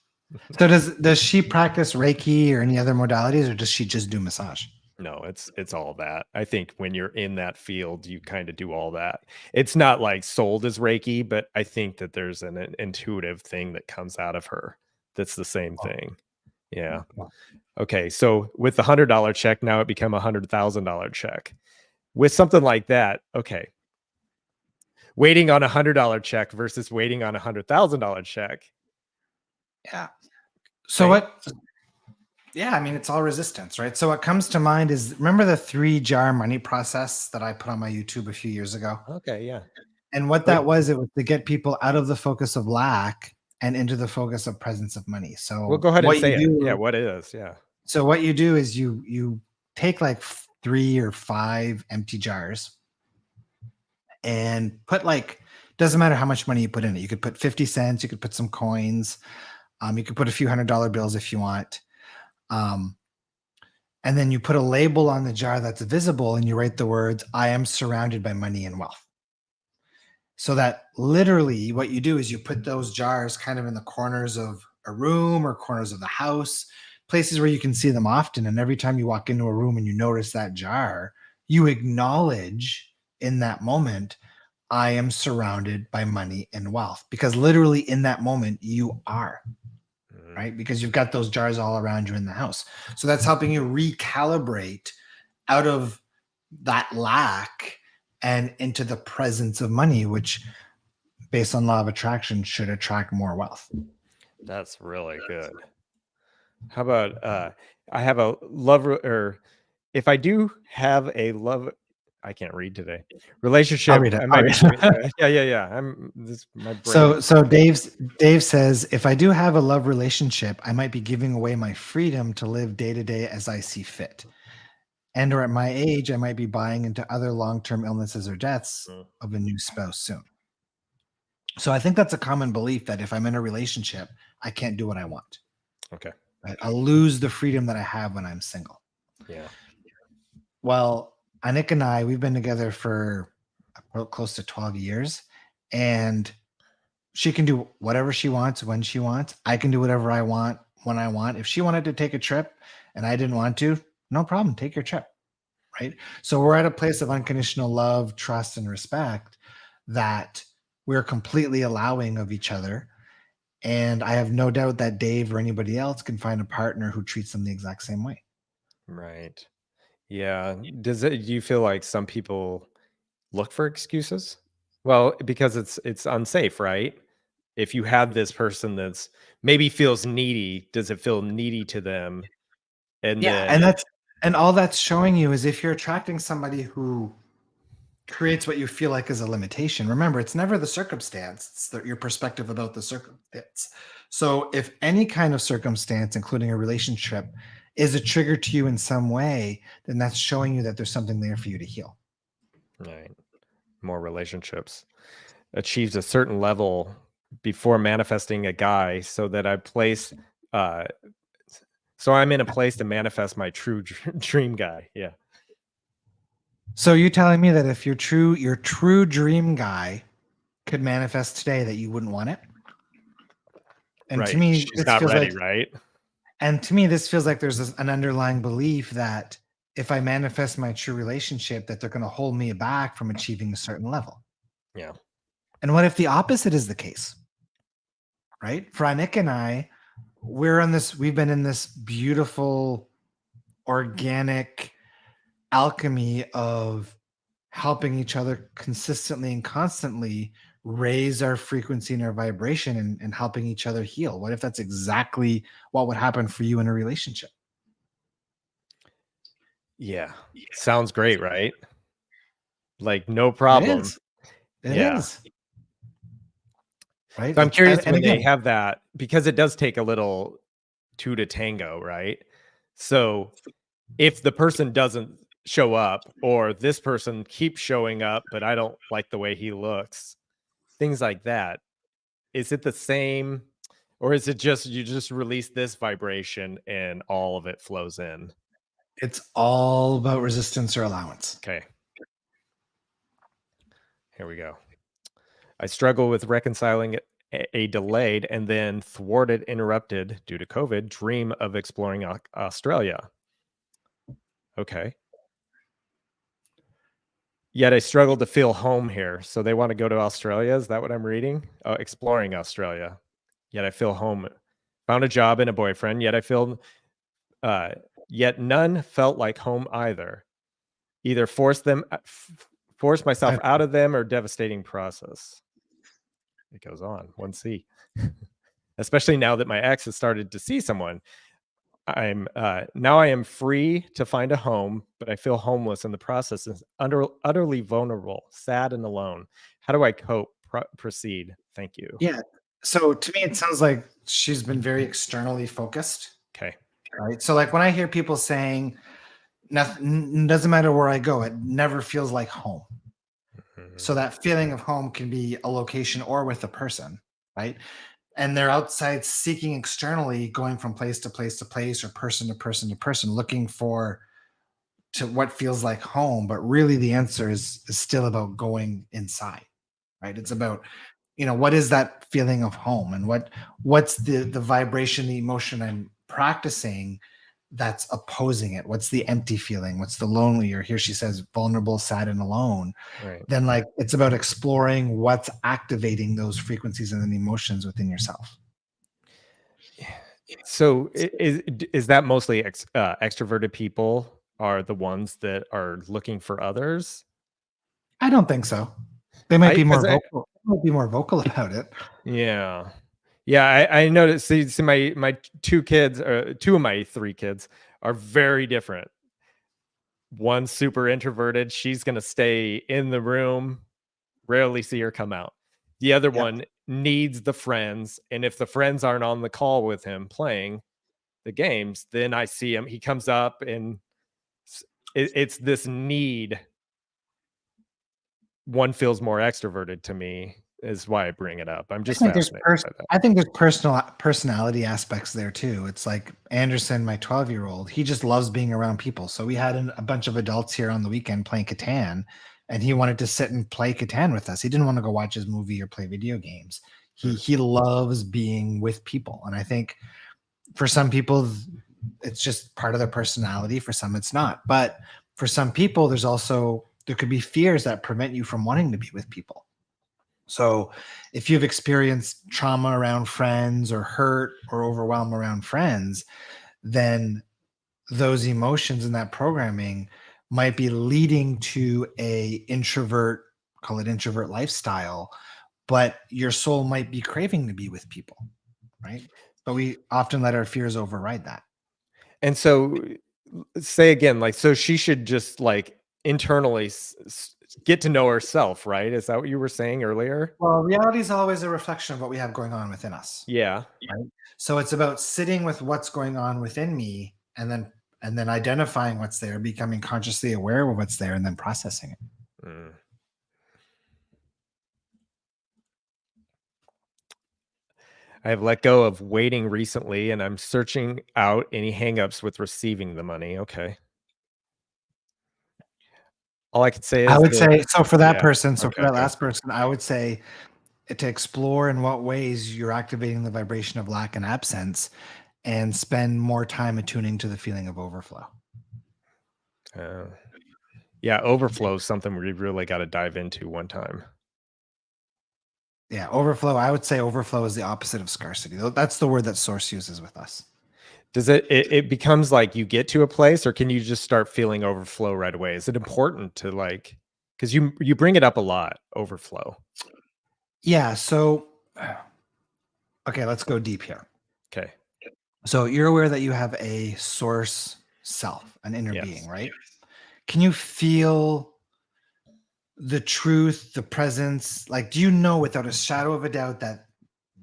So does she practice Reiki or any other modalities, or does she just do massage? No, it's all that. I think when you're in that field, you kind of do all that. It's not like sold as Reiki, but I think that there's an intuitive thing that comes out of her that's the same thing. Yeah. Okay. So with the $100 check, now it become $100,000 check. With something like that, okay. Waiting on $100 check versus waiting on $100,000 check. Yeah. So what? Yeah, I mean, it's all resistance, right? So what comes to mind is, remember the 3-jar money process that I put on my YouTube a few years ago? Okay, yeah. And what that was, it was to get people out of the focus of lack and into the focus of presence of money. So we'll go ahead and say it. Yeah, what it is. Yeah. So what you do is you take like 3 or 5 empty jars and put doesn't matter how much money you put in it. You could put 50 cents, you could put some coins, you could put a few $100 bills if you want. And then you put a label on the jar that's visible and you write the words, "I am surrounded by money and wealth." So that literally what you do is you put those jars kind of in the corners of a room or corners of the house, places where you can see them often. And every time you walk into a room and you notice that jar, you acknowledge in that moment, "I am surrounded by money and wealth," because literally in that moment you are. Right? Because you've got those jars all around you in the house. So that's helping you recalibrate out of that lack and into the presence of money, which based on law of attraction should attract more wealth. That's really good. How about I have a love, or if I do have a love, I can't read today. Relationship. I'll read it. I might be yeah. My brain. So Dave says, if I do have a love relationship, I might be giving away my freedom to live day to day as I see fit. And or at my age, I might be buying into other long-term illnesses or deaths of a new spouse soon. So I think that's a common belief that if I'm in a relationship, I can't do what I want. Okay. Right? I'll lose the freedom that I have when I'm single. Yeah. Well, Anik and I, we've been together for close to 12 years, and she can do whatever she wants when she wants. I can do whatever I want when I want. If she wanted to take a trip and I didn't want to, no problem, take your trip, right? So we're at a place of unconditional love, trust, and respect that we're completely allowing of each other. And I have no doubt that Dave or anybody else can find a partner who treats them the exact same way. Right. Yeah. Do you feel like some people look for excuses? Well, because it's unsafe, right? If you have this person that's maybe feels needy, does it feel needy to them? And and all that's showing you is if you're attracting somebody who creates what you feel like is a limitation. Remember, it's never the circumstance, it's your perspective about the circumstance. So if any kind of circumstance, including a relationship, is a trigger to you in some way, then that's showing you that there's something there for you to heal. Right. More relationships. Achieves a certain level before manifesting a guy so that I place so I'm in a place to manifest my true dream guy. Yeah. So you telling me that if your true dream guy could manifest today, that you wouldn't want it? And right. To me, she's not ready, right? And to me, this feels like there's an underlying belief that if I manifest my true relationship, that they're going to hold me back from achieving a certain level. Yeah. And what if the opposite is the case? right? For Nick and I, we've been in this beautiful organic alchemy of helping each other consistently and constantly raise our frequency and our vibration, and helping each other heal. What if that's exactly what would happen for you in a relationship? Yeah. Sounds great, right? Like no It problem. is. It Yeah. is. Right. So I'm curious And when they again, have that, because it does take a little two to tango, right? So if the person doesn't show up, or this person keeps showing up, but I don't like the way he looks, things like that, is it the same, or is it just you just release this vibration and all of it flows in? it's all about resistance or allowance. Okay, here we go. I struggle with reconciling a delayed and then thwarted, interrupted due to COVID dream of exploring Australia. Okay. Yet I struggle to feel home here. So they want to go to Australia. Is that what I'm reading? Exploring Australia. Yet I feel home. Found a job and a boyfriend. Uh, yet none felt like home either. Either force myself I, out of them, or devastating process. It goes on. 1C. Especially now that my ex has started to see someone. I am free to find a home, but I feel homeless in the process and utterly vulnerable, sad and alone. How do I cope? Proceed. Thank you. yeah. So to me, it sounds like she's been very externally focused. Okay. Right. So like when I hear people saying, nothing doesn't matter where I go, it never feels like home. Mhm. So that feeling of home can be a location or with a person, right? And they're outside seeking externally, going from place to place to place, or person to person to person, looking for to what feels like home. But really the answer is still about going inside, right? It's about, what is that feeling of home, and what's the vibration, the emotion I'm practicing that's opposing it? What's the empty feeling? What's the lonely, or here she says vulnerable, sad, and alone? Right. Then like it's about exploring what's activating those frequencies and then emotions within yourself. So is that mostly extroverted people are the ones that are looking for others? I don't think so. They might I be because more vocal. They might be more vocal about it. Yeah. Yeah, I noticed. See, my two kids, two of my three kids, are very different. One's super introverted. She's gonna stay in the room, rarely see her come out. The other Yep. one needs the friends, and if the friends aren't on the call with him playing the games, then I see him. He comes up, and it's this need. One feels more extroverted to me, is why I bring it up. I'm I just think there's fascinated pers- by that. I think there's personality aspects there too. It's like Anderson, my 12-year-old, he just loves being around people. So we had a bunch of adults here on the weekend playing Catan, and he wanted to sit and play Catan with us. He didn't want to go watch his movie or play video games. Hmm. He loves being with people, and I think for some people it's just part of their personality. For some it's not. But for some people there could be fears that prevent you from wanting to be with people. So if you've experienced trauma around friends, or hurt or overwhelm around friends, then those emotions and that programming might be leading to call it introvert lifestyle, but your soul might be craving to be with people, right? But we often let our fears override that. And so, say again, like, so she should just like internally get to know herself, right? Is that what you were saying earlier? Well, reality is always a reflection of what we have going on within us. Yeah. Right? So it's about sitting with what's going on within me, and then identifying what's there, becoming consciously aware of what's there, and then processing it. Mm. I have let go of waiting recently, and I'm searching out any hangups with receiving the money. Okay. All I could say I is would that, say so for that yeah. person, so for Okay. that Good. last person, I would say to explore in what ways you're activating the vibration of lack and absence, and spend more time attuning to the feeling of overflow. Uh, yeah. Overflow is something we really got to dive into one time. Yeah, overflow. I would say overflow is the opposite of scarcity. That's the word that Source uses with us. Does it becomes like you get to a place, or can you just start feeling overflow right away? Is it important to like, because you bring it up a lot, overflow. Yeah. So, okay, let's go deep here. Okay. So you're aware that you have a source self, an inner Yes. being, right? Can you feel the truth, the presence? Like, do you know without a shadow of a doubt that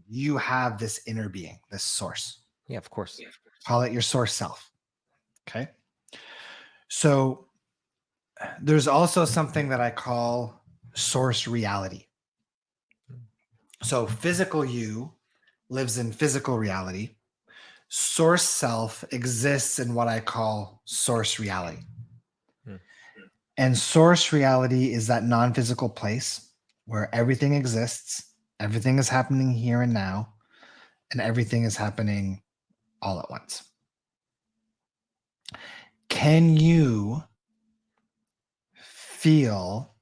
you have this inner being, this source? Yeah, of course. Call it your source self. Okay. So there's also something that I call source reality. So physical you lives in physical reality. Source self exists in what I call source reality. Hmm. And source reality is that non-physical place where everything exists, everything is happening here and now, and everything is happening all at once. Can you feel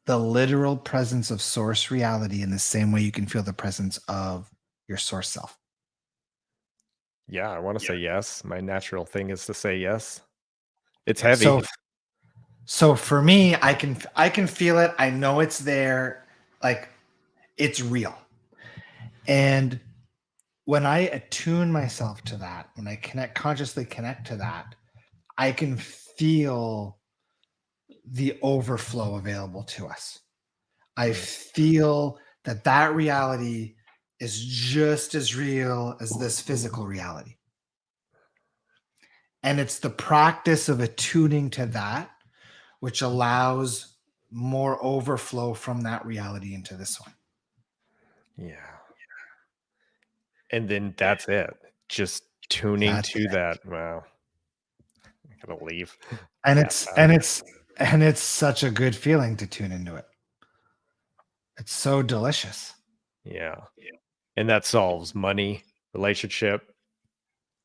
the literal presence of source reality in the same way you can feel the presence of your source self? Yeah, I want to say yes. My natural thing is to say yes. It's heavy. So for me, I can feel it. I know it's there. Like, it's real. And when I attune myself to that, when I consciously connect to that, I can feel the overflow available to us. I feel that reality is just as real as this physical reality. And it's the practice of attuning to that which allows more overflow from that reality into this one. Yeah. And then that's it. Just tuning That's to that. Wow. I gotta leave. and Yeah. it's such a good feeling to tune into it. It's so delicious. Yeah. And that solves money, relationship,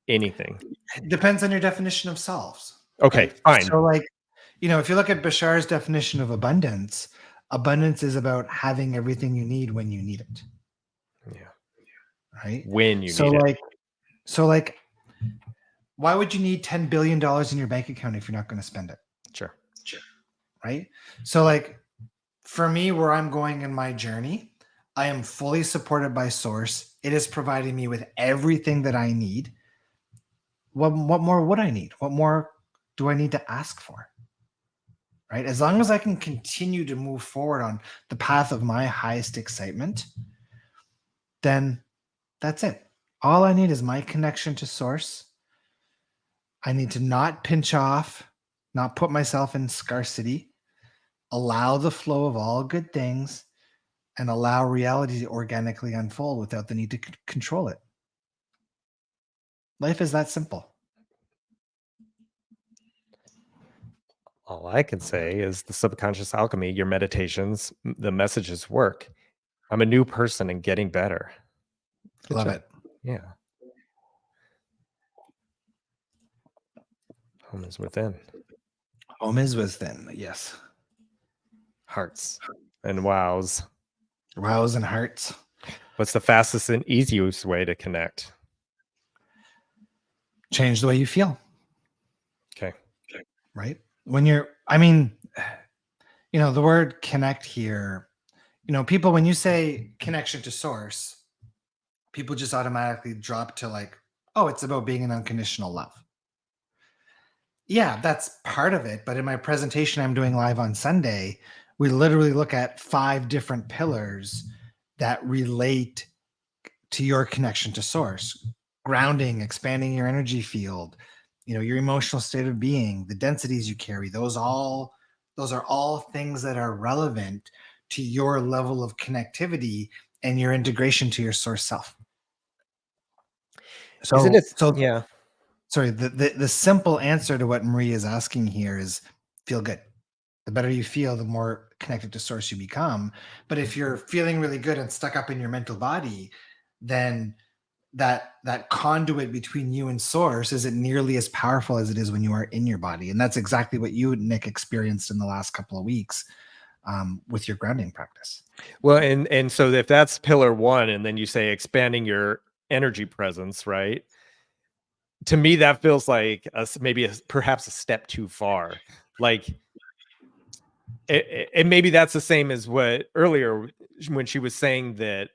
anything. It depends on your definition of selves. Okay, Right? fine. So, like, if you look at Bashar's definition of abundance, abundance is about having everything you need when you need it. Yeah. Right? When you So need it. like, why would you need $10 billion in your bank account if you're not going to spend it? Sure. Right? So, like, for me, where I'm going in my journey, I am fully supported by Source. It is providing me with everything that I need. What more would I need? What more do I need to ask for? Right? As long as I can continue to move forward on the path of my highest excitement, then that's it. All I need is my connection to Source. I need to not pinch off, not put myself in scarcity, allow the flow of all good things, and allow reality to organically unfold without the need to control it. Life is that simple. All I can say is the subconscious alchemy, your meditations, the messages work. I'm a new person and getting better. Good Love job. it. Yeah. Home is within. Home is within. Yes. Hearts and wows. Wows and hearts. What's the fastest and easiest way to connect? Change the way you feel. Okay. Right? The word connect here, people, when you say connection to Source, people just automatically drop to like, oh, it's about being in unconditional love. Yeah, that's part of it. But in my presentation I'm doing live on Sunday, we literally look at 5 different pillars that relate to your connection to Source: grounding, expanding your energy field, your emotional state of being, the densities you carry. Those are all things that are relevant to your level of connectivity and your integration to your Source self. Isn't it? So Yeah. sorry, the simple answer to what Marie is asking here is feel good. The better you feel, the more connected to Source you become. But if you're feeling really good and stuck up in your mental body, then that conduit between you and Source isn't nearly as powerful as it is when you are in your body. And that's exactly what you, Nick, experienced in the last couple of weeks. with your grounding practice. Well, and so if that's pillar one, and then you say expanding your energy presence, right? To me, that feels like maybe perhaps a step too far. Like, and maybe that's the same as what earlier when she was saying that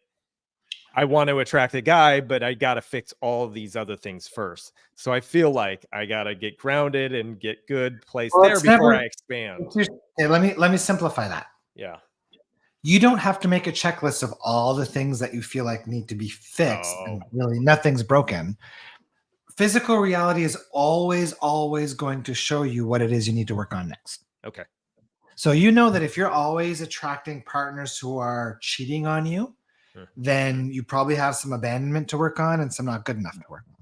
I want to attract a guy, but I got to fix all of these other things first. So I feel like I got to get grounded and get good place Well, there it's before I never. expand. Okay, let me simplify that. Yeah. You don't have to make a checklist of all the things that you feel like need to be fixed, Oh, and really nothing's broken. Physical reality is always going to show you what it is you need to work on next. okay. So you know that if you're always attracting partners who are cheating on you, Hmm. then you probably have some abandonment to work on and some not good enough to work on.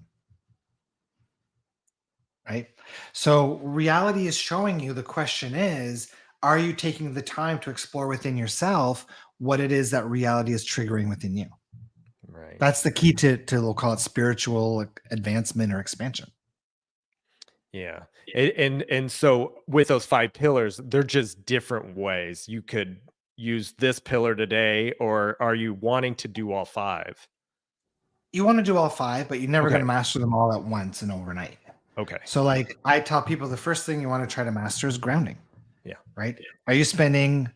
Right? So reality is showing you, the question is, are you taking the time to explore within yourself what it is that reality is triggering within you? Right. That's the key to we'll call it spiritual advancement or expansion. Yeah. And so with those 5 pillars, they're just different ways. You could use this pillar today, or are you wanting to do all 5? You want to do all 5, but you're never going Okay. to master them all at once and overnight. Okay. So like I tell people, the first thing you want to try to master is grounding. Yeah. Right? Are you spending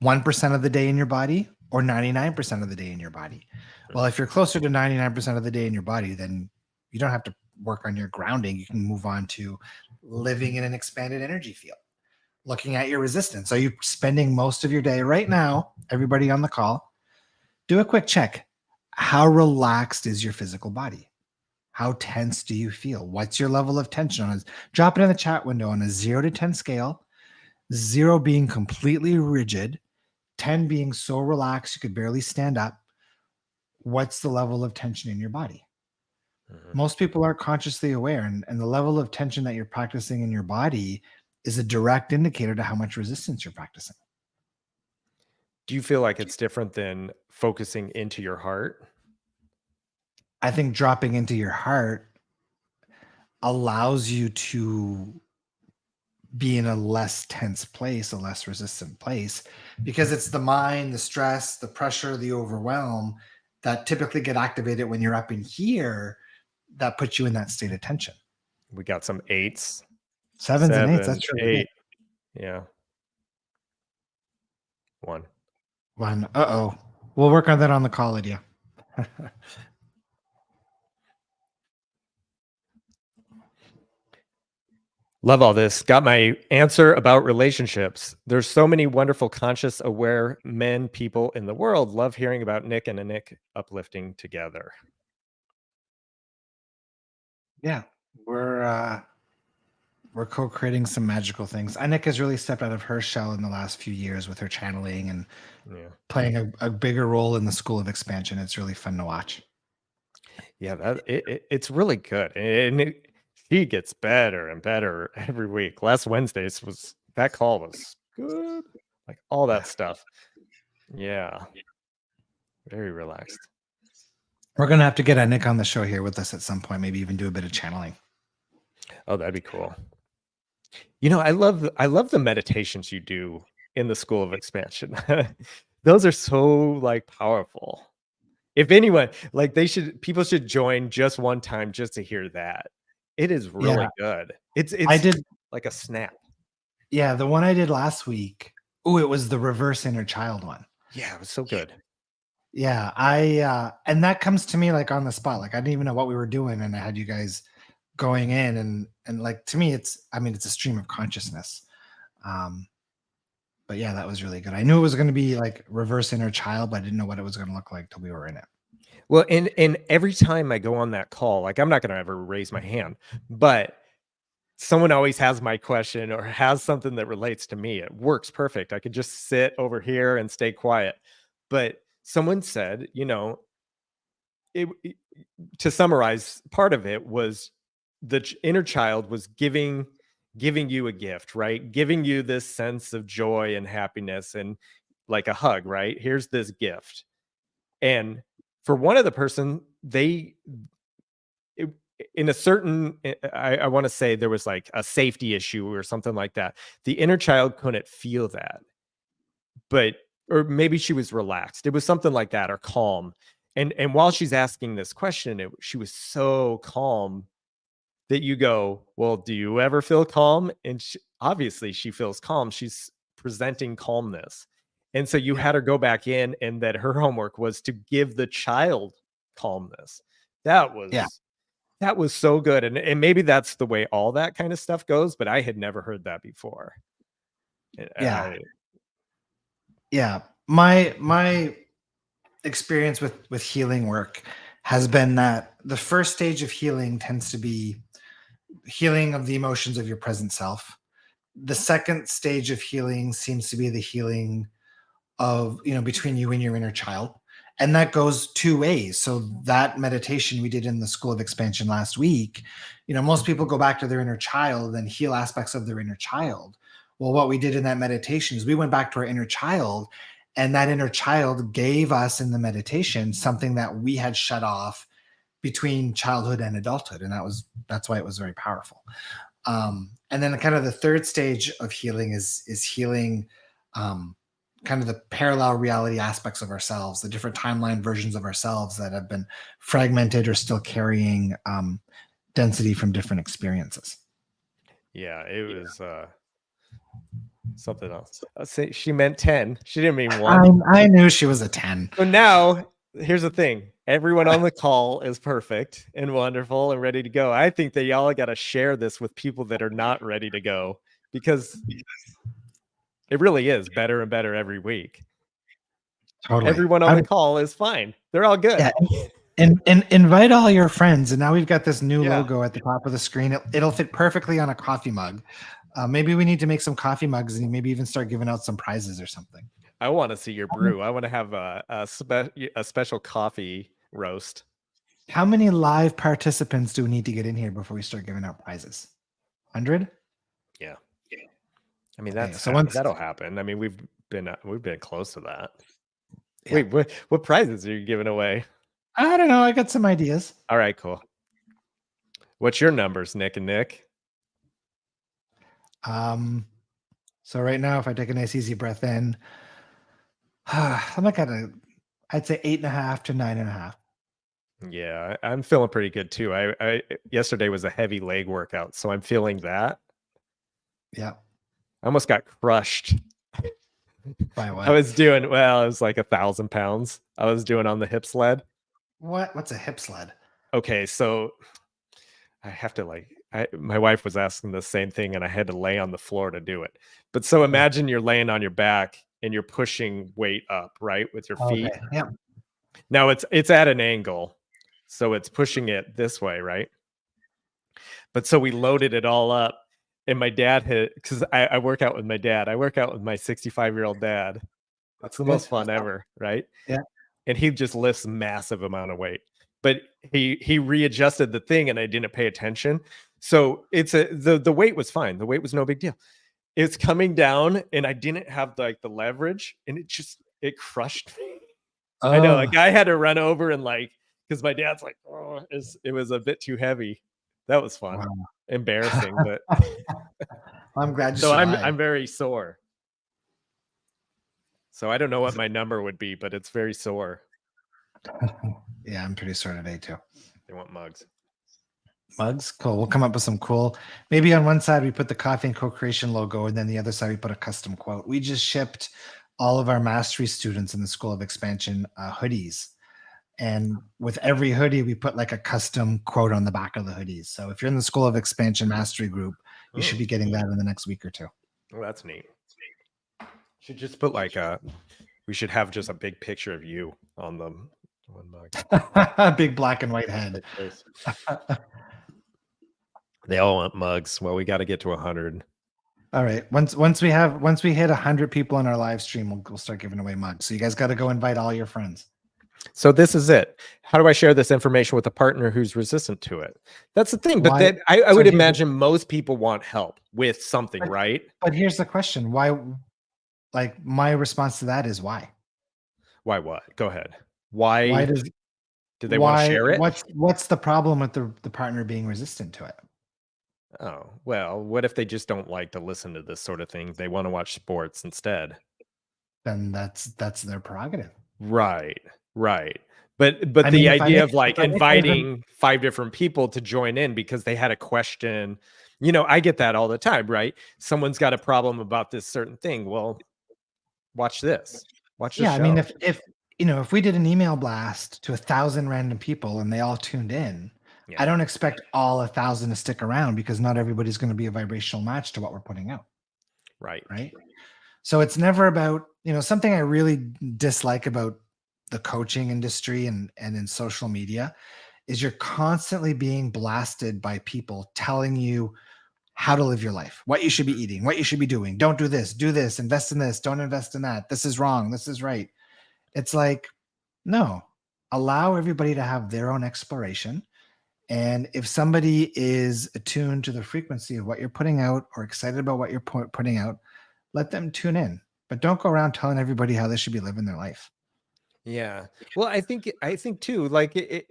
1% of the day in your body or 99% of the day in your body? Well, if you're closer to 99% of the day in your body, then you don't have to work on your grounding. You can move on to living in an expanded energy field, looking at your resistance. Are you spending most of your day right now? Everybody on the call, do a quick check. How relaxed is your physical body? How tense do you feel? What's your level of tension on it? Drop it in the chat window on a 0 to 10 scale. 0 being completely rigid, 10 being so relaxed you could barely stand up. What's the level of tension in your body? Mhm. Most people aren't consciously aware, and the level of tension that you're practicing in your body is a direct indicator to how much resistance you're practicing. Do you feel like it's different than focusing into your heart? I think dropping into your heart allows you to be in a less tense place, a less resistant place, because it's the mind, the stress, the pressure, the overwhelm that typically get activated when you're up in here that puts you in that state of tension. We got some 8s, 7s and 8s, 7, that's really good. 8. Yeah. 1. One, uh-oh. We'll work on that on the call, Lydia. Love all this. Got my answer about relationships. There's so many wonderful, conscious, aware men, people in the world. Love hearing about Nick and a Nick uplifting together. Yeah, we're co-creating some magical things. Anik has really stepped out of her shell in the last few years with her channeling and Yeah. playing a bigger role in the School of Expansion. It's really fun to watch. Yeah, it's really good. And she gets better and better every week. Last Wednesday's was that call was good. Like all that stuff. Yeah. Very relaxed. We're gonna have to get Anik on the show here with us at some point. Maybe even do a bit of channeling. Oh, that'd be cool. You know, I love the meditations you do in the School of Expansion. Those are so like powerful. If anyone, like people should join just one time just to hear that. It is Yeah, really good. I It's did. like a snap. Yeah, the one I did last week. Oh, it was the reverse inner child one. Yeah, it was so good. Yeah, and that comes to me like on the spot. Like I didn't even know what we were doing, and I had you guys going in, and like to me, it's a stream of consciousness. Um, but yeah, that was really good. I knew it was going to be like reverse inner child, but I didn't know what it was going to look like till we were in it. Well, and every time I go on that call, like I'm not gonna ever raise my hand, but someone always has my question or has something that relates to me. It works perfect. I could just sit over here and stay quiet. But someone said, it to summarize, part of it was the inner child was giving you a gift, right? Giving you this sense of joy and happiness and like a hug, right? Here's this gift. And for one of the person, it, in a certain, I want to say there was like a safety issue or something like that. The inner child couldn't feel that. but or maybe she was relaxed. It was something like that, or calm. And while she's asking this question, she was so calm that you go, well, do you ever feel calm? And obviously she feels calm. She's presenting calmness. And so you Yeah. had her go back in, and that her homework was to give the child calmness. That Yeah. was so good. And maybe that's the way all that kind of stuff goes, but I had never heard that before. Yeah. Yeah. My experience with healing work has been that the first stage of healing tends to be healing of the emotions of your present self. The second stage of healing seems to be the healing of, between you and your inner child. And that goes two ways. So that meditation we did in the School of Expansion last week, most people go back to their inner child and heal aspects of their inner child. Well, what we did in that meditation is we went back to our inner child, and that inner child gave us in the meditation something that we had shut off between childhood and adulthood. And that's why it was very powerful. And then kind of the third stage of healing is healing kind of the parallel reality aspects of ourselves, the different timeline versions of ourselves that have been fragmented or still carrying density from different experiences. Yeah, it was something else. I'll say she meant 10. She didn't mean 1. I knew she was a 10. So now here's the thing. Everyone on the call is perfect and wonderful and ready to go. I think that y'all got to share this with people that are not ready to go, because it really is better and better every week. Totally. Everyone on the call is fine. They're all good. Yeah. And invite all your friends. And now we've got this new Yeah. logo at the top of the screen. It'll fit perfectly on a coffee mug. Maybe we need to make some coffee mugs and maybe even start giving out some prizes or something. I want to see your brew. I want to have a special coffee roast. How many live participants do we need to get in here before we start giving out prizes? 100? Yeah. I mean, that'll happen. I mean, we've been close to that. Yeah. Wait, what prizes are you giving away? I don't know. I got some ideas. All right, cool. What's your numbers, Nick and Nick? So right now, if I take a nice easy breath in, I'm like I'd say 8.5 to 9.5. Yeah, I'm feeling pretty good too. I yesterday was a heavy leg workout, so I'm feeling that. Yeah. I almost got crushed. By what? I was doing, it was like 1,000 pounds. I was doing on the hip sled. What's a hip sled? Okay, so I have to my wife was asking the same thing, and I had to lay on the floor to do it. But so imagine you're laying on your back and you're pushing weight up, right, with your feet. Okay. Yeah. Now it's at an angle, so it's pushing it this way, right? But so we loaded it all up, and my dad because I work out with my dad. I work out with my 65-year-old dad. That's the most fun ever, right? Yeah. And he just lifts massive amount of weight. But he readjusted the thing, and I didn't pay attention. So the weight was fine. The weight was no big deal. It's coming down, and I didn't have the leverage, and it crushed me. I know, a guy had to run over and because my dad's like, oh, it was a bit too heavy. That was fun. Wow. Embarrassing, but I'm glad you so I'm very sore. So I don't know what my number would be, but it's very sore. Yeah, I'm pretty sore today too. They want mugs. Mugs? Cool. We'll come up with some cool. Maybe on one side we put the Coffee and Co-Creation logo, and then the other side we put a custom quote. We just shipped all of our mastery students in the School of Expansion hoodies. And with every hoodie, we put a custom quote on the back of the hoodies. So if you're in the School of Expansion Mastery group, you should be getting that in the next week or two. Oh, that's neat. Should just put we should have just a big picture of you on them. One mug. A big black and white head. They all want mugs. Well, we got to get to 100. All right. Once we hit 100 people on our live stream, we'll start giving away mugs. So you guys got to go invite all your friends. So this is it. How do I share this information with a partner who's resistant to it? That's the thing. But I would imagine most people want help with something, right? But here's the question. Why? My response to that is why? Why what? Go ahead. Why do they want to share it? What's the problem with the partner being resistant to it? Oh, well, what if they just don't like to listen to this sort of thing? They want to watch sports instead. then that's their prerogative. Right. Right. I But mean, the idea of like inviting 5 different people to join in because they had a question, I get that all the time, right? Someone's got a problem about this certain thing. Well, watch this. Watch the yeah, I mean, show. if we did an email blast to 1,000 random people and they all tuned in, Yeah. I don't expect all 1,000 to stick around because not everybody's going to be a vibrational match to what we're putting out, Right. right? So it's never about, something I really dislike about the coaching industry and in social media is you're constantly being blasted by people telling you how to live your life, what you should be eating, what you should be doing. Don't do this, invest in this, don't invest in that. This is wrong, this is right. It's like, no, allow everybody to have their own exploration. And if somebody is attuned to the frequency of what you're putting out or excited about what you're putting out, let them tune in. But don't go around telling everybody how they should be living their life. Yeah. Well, I think too, like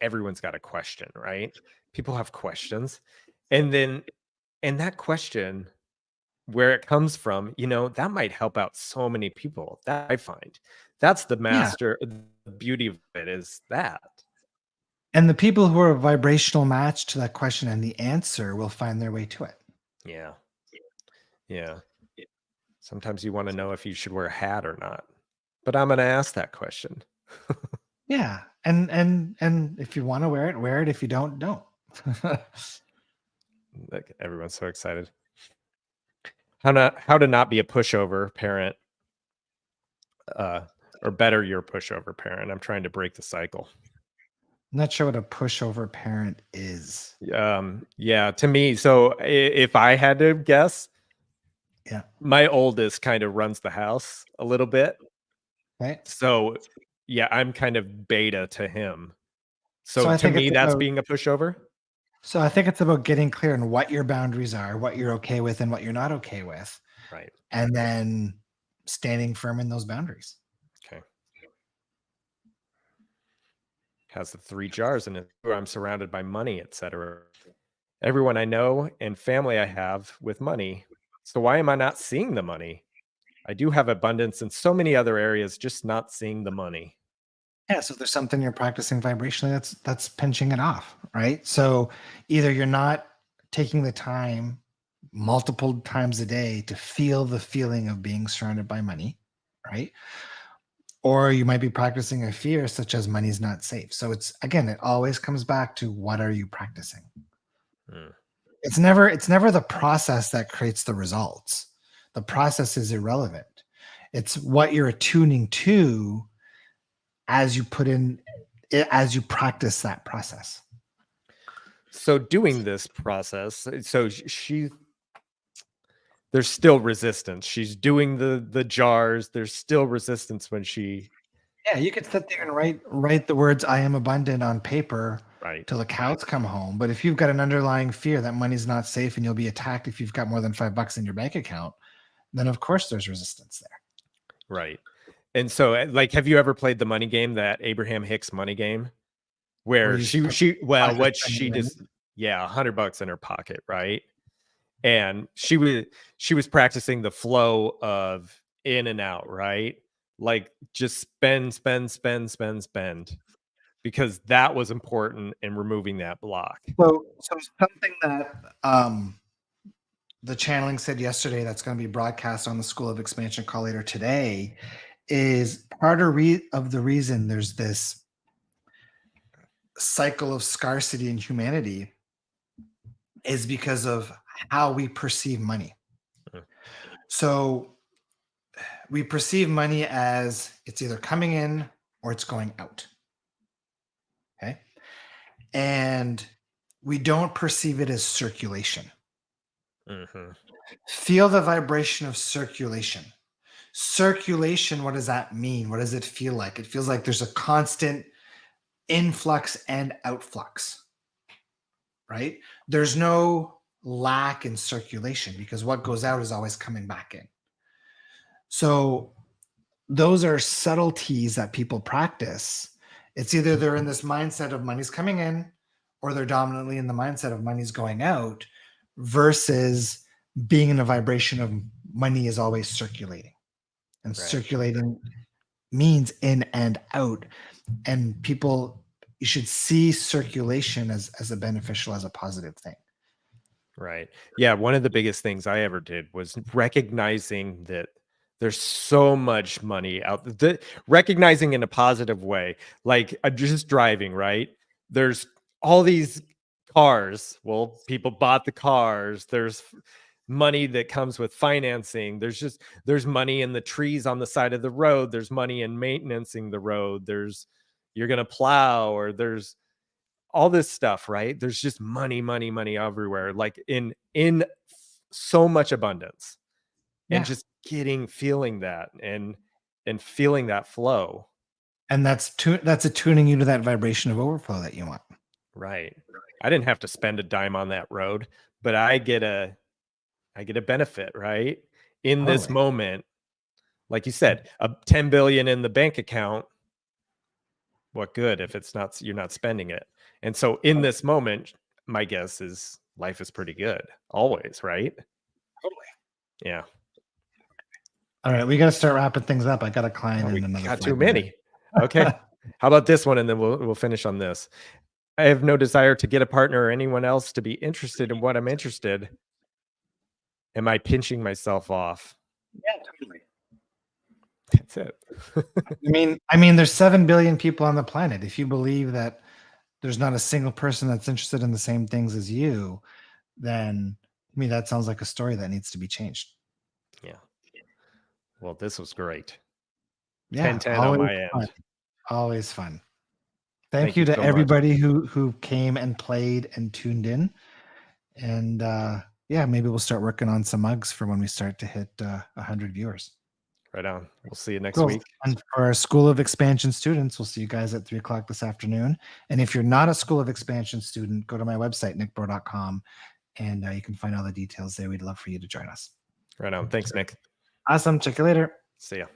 everyone's got a question, right? People have questions. And that question, where it comes from, that might help out so many people. That I find. That's the Yeah. the beauty of it is that. And the people who are a vibrational match to that question and the answer will find their way to it. Yeah. Yeah. Sometimes you want to know if you should wear a hat or not. But I'm going to ask that question. Yeah. And if you want to wear it, wear it. If you don't. Like, everyone's so excited. How to not be a pushover parent, or better your pushover parent. I'm trying to break the cycle. I'm not sure what a pushover parent is. Yeah, to me. So if I had to guess, Yeah. my oldest kind of runs the house a little bit. Right. So yeah, I'm kind of beta to him. So So I to think me, it's that's about being a pushover. so I think it's about getting clear on what your boundaries are, what you're okay with and what you're not okay with, Right. and then standing firm in those boundaries. Okay. Has the 3 jars in it where I'm surrounded by money, etc. Everyone I know and family I have with money. So why am I not seeing the money? I do have abundance in so many other areas, just not seeing the money. Yeah, so there's something you're practicing vibrationally that's pinching it off, right? So either you're not taking the time multiple times a day to feel the feeling of being surrounded by money, right? Or you might be practicing a fear such as money's not safe. So it's again, it always comes back to what are you practicing? Hmm. It's never the process that creates the results. The process is irrelevant. It's what you're attuning to as you as you practice that process. So doing this process, so there's still resistance. She's doing the jars. There's still resistance when she. Yeah, you could sit there and write the words "I am abundant" on paper Right. till the cows come home. But if you've got an underlying fear that money's not safe and you'll be attacked if you've got more than $5 in your bank account, then of course there's resistance there. Right. And so, like, have you ever played the money game, that Abraham-Hicks money game, Where where you well, practice what she spending money. just, yeah, $100 in her pocket, right? And she was practicing the flow of in and out, right? Like, just spend, spend, spend, spend, spend, because that was important in removing that block. So something that the channeling said yesterday that's going to be broadcast on the School of Expansion call later today is part of the reason there's this cycle of scarcity in humanity is because of how we perceive money. Mm. So we perceive money as it's either coming in or it's going out. Okay. And we don't perceive it as circulation. Mm-hmm. Feel the vibration of circulation. Circulation, what does that mean? What does it feel like? It feels like there's a constant influx and outflux, right? There's no lack in circulation because what goes out is always coming back in. So those are subtleties that people practice. It's either they're in this mindset of money's coming in or they're dominantly in the mindset of money's going out versus being in a vibration of money is always circulating. and Right. circulating means in and out. And people, you should see circulation as a beneficial, as a positive thing. Right. Yeah. One of the biggest things I ever did was recognizing that there's so much money out there, recognizing in a positive way. Like I'm just driving, right? There's all these cars. Well, people bought the cars. There's money that comes with financing. There's money in the trees on the side of the road. There's money in maintaining the road. You're going to plow, or there's all this stuff, right? There's just money, money, money everywhere, like in so much abundance. And Yeah. just feeling that and feeling that flow. And that's attuning you to that vibration of overflow that you want. Right. I didn't have to spend a dime on that road, but I get a benefit, right? In this Totally. moment, like you said, a 10 billion in the bank account. What good if you're not spending it? And so in this moment, my guess is life is pretty good always, right? Totally. Yeah. All right, we got to start wrapping things up. I got a client Oh, in we another got 5 too minutes. many. Okay. How about this one, and then we'll finish on this. I have no desire to get a partner or anyone else to be interested in what I'm interested. Am I pinching myself off? Yeah, totally. That's it. I mean, there's 7 billion people on the planet. If you believe that there's not a single person that's interested in the same things as you, then to me that sounds like a story that needs to be changed. Yeah. Well, this was great. Yeah, 10/10 on always my fun. end. Always fun. Thank Thank you you to so much. everybody who came and played and tuned in. And yeah, maybe we'll start working on some mugs for when we start to hit 100 viewers. Right on. We'll see you next Cool. week. And for our School of Expansion students, we'll see you guys at 3:00 this afternoon. And if you're not a School of Expansion student, go to my website, nickbreau.com, and you can find all the details there. We'd love for you to join us. Right on. Thanks, Nick. Awesome. Check you later. See ya.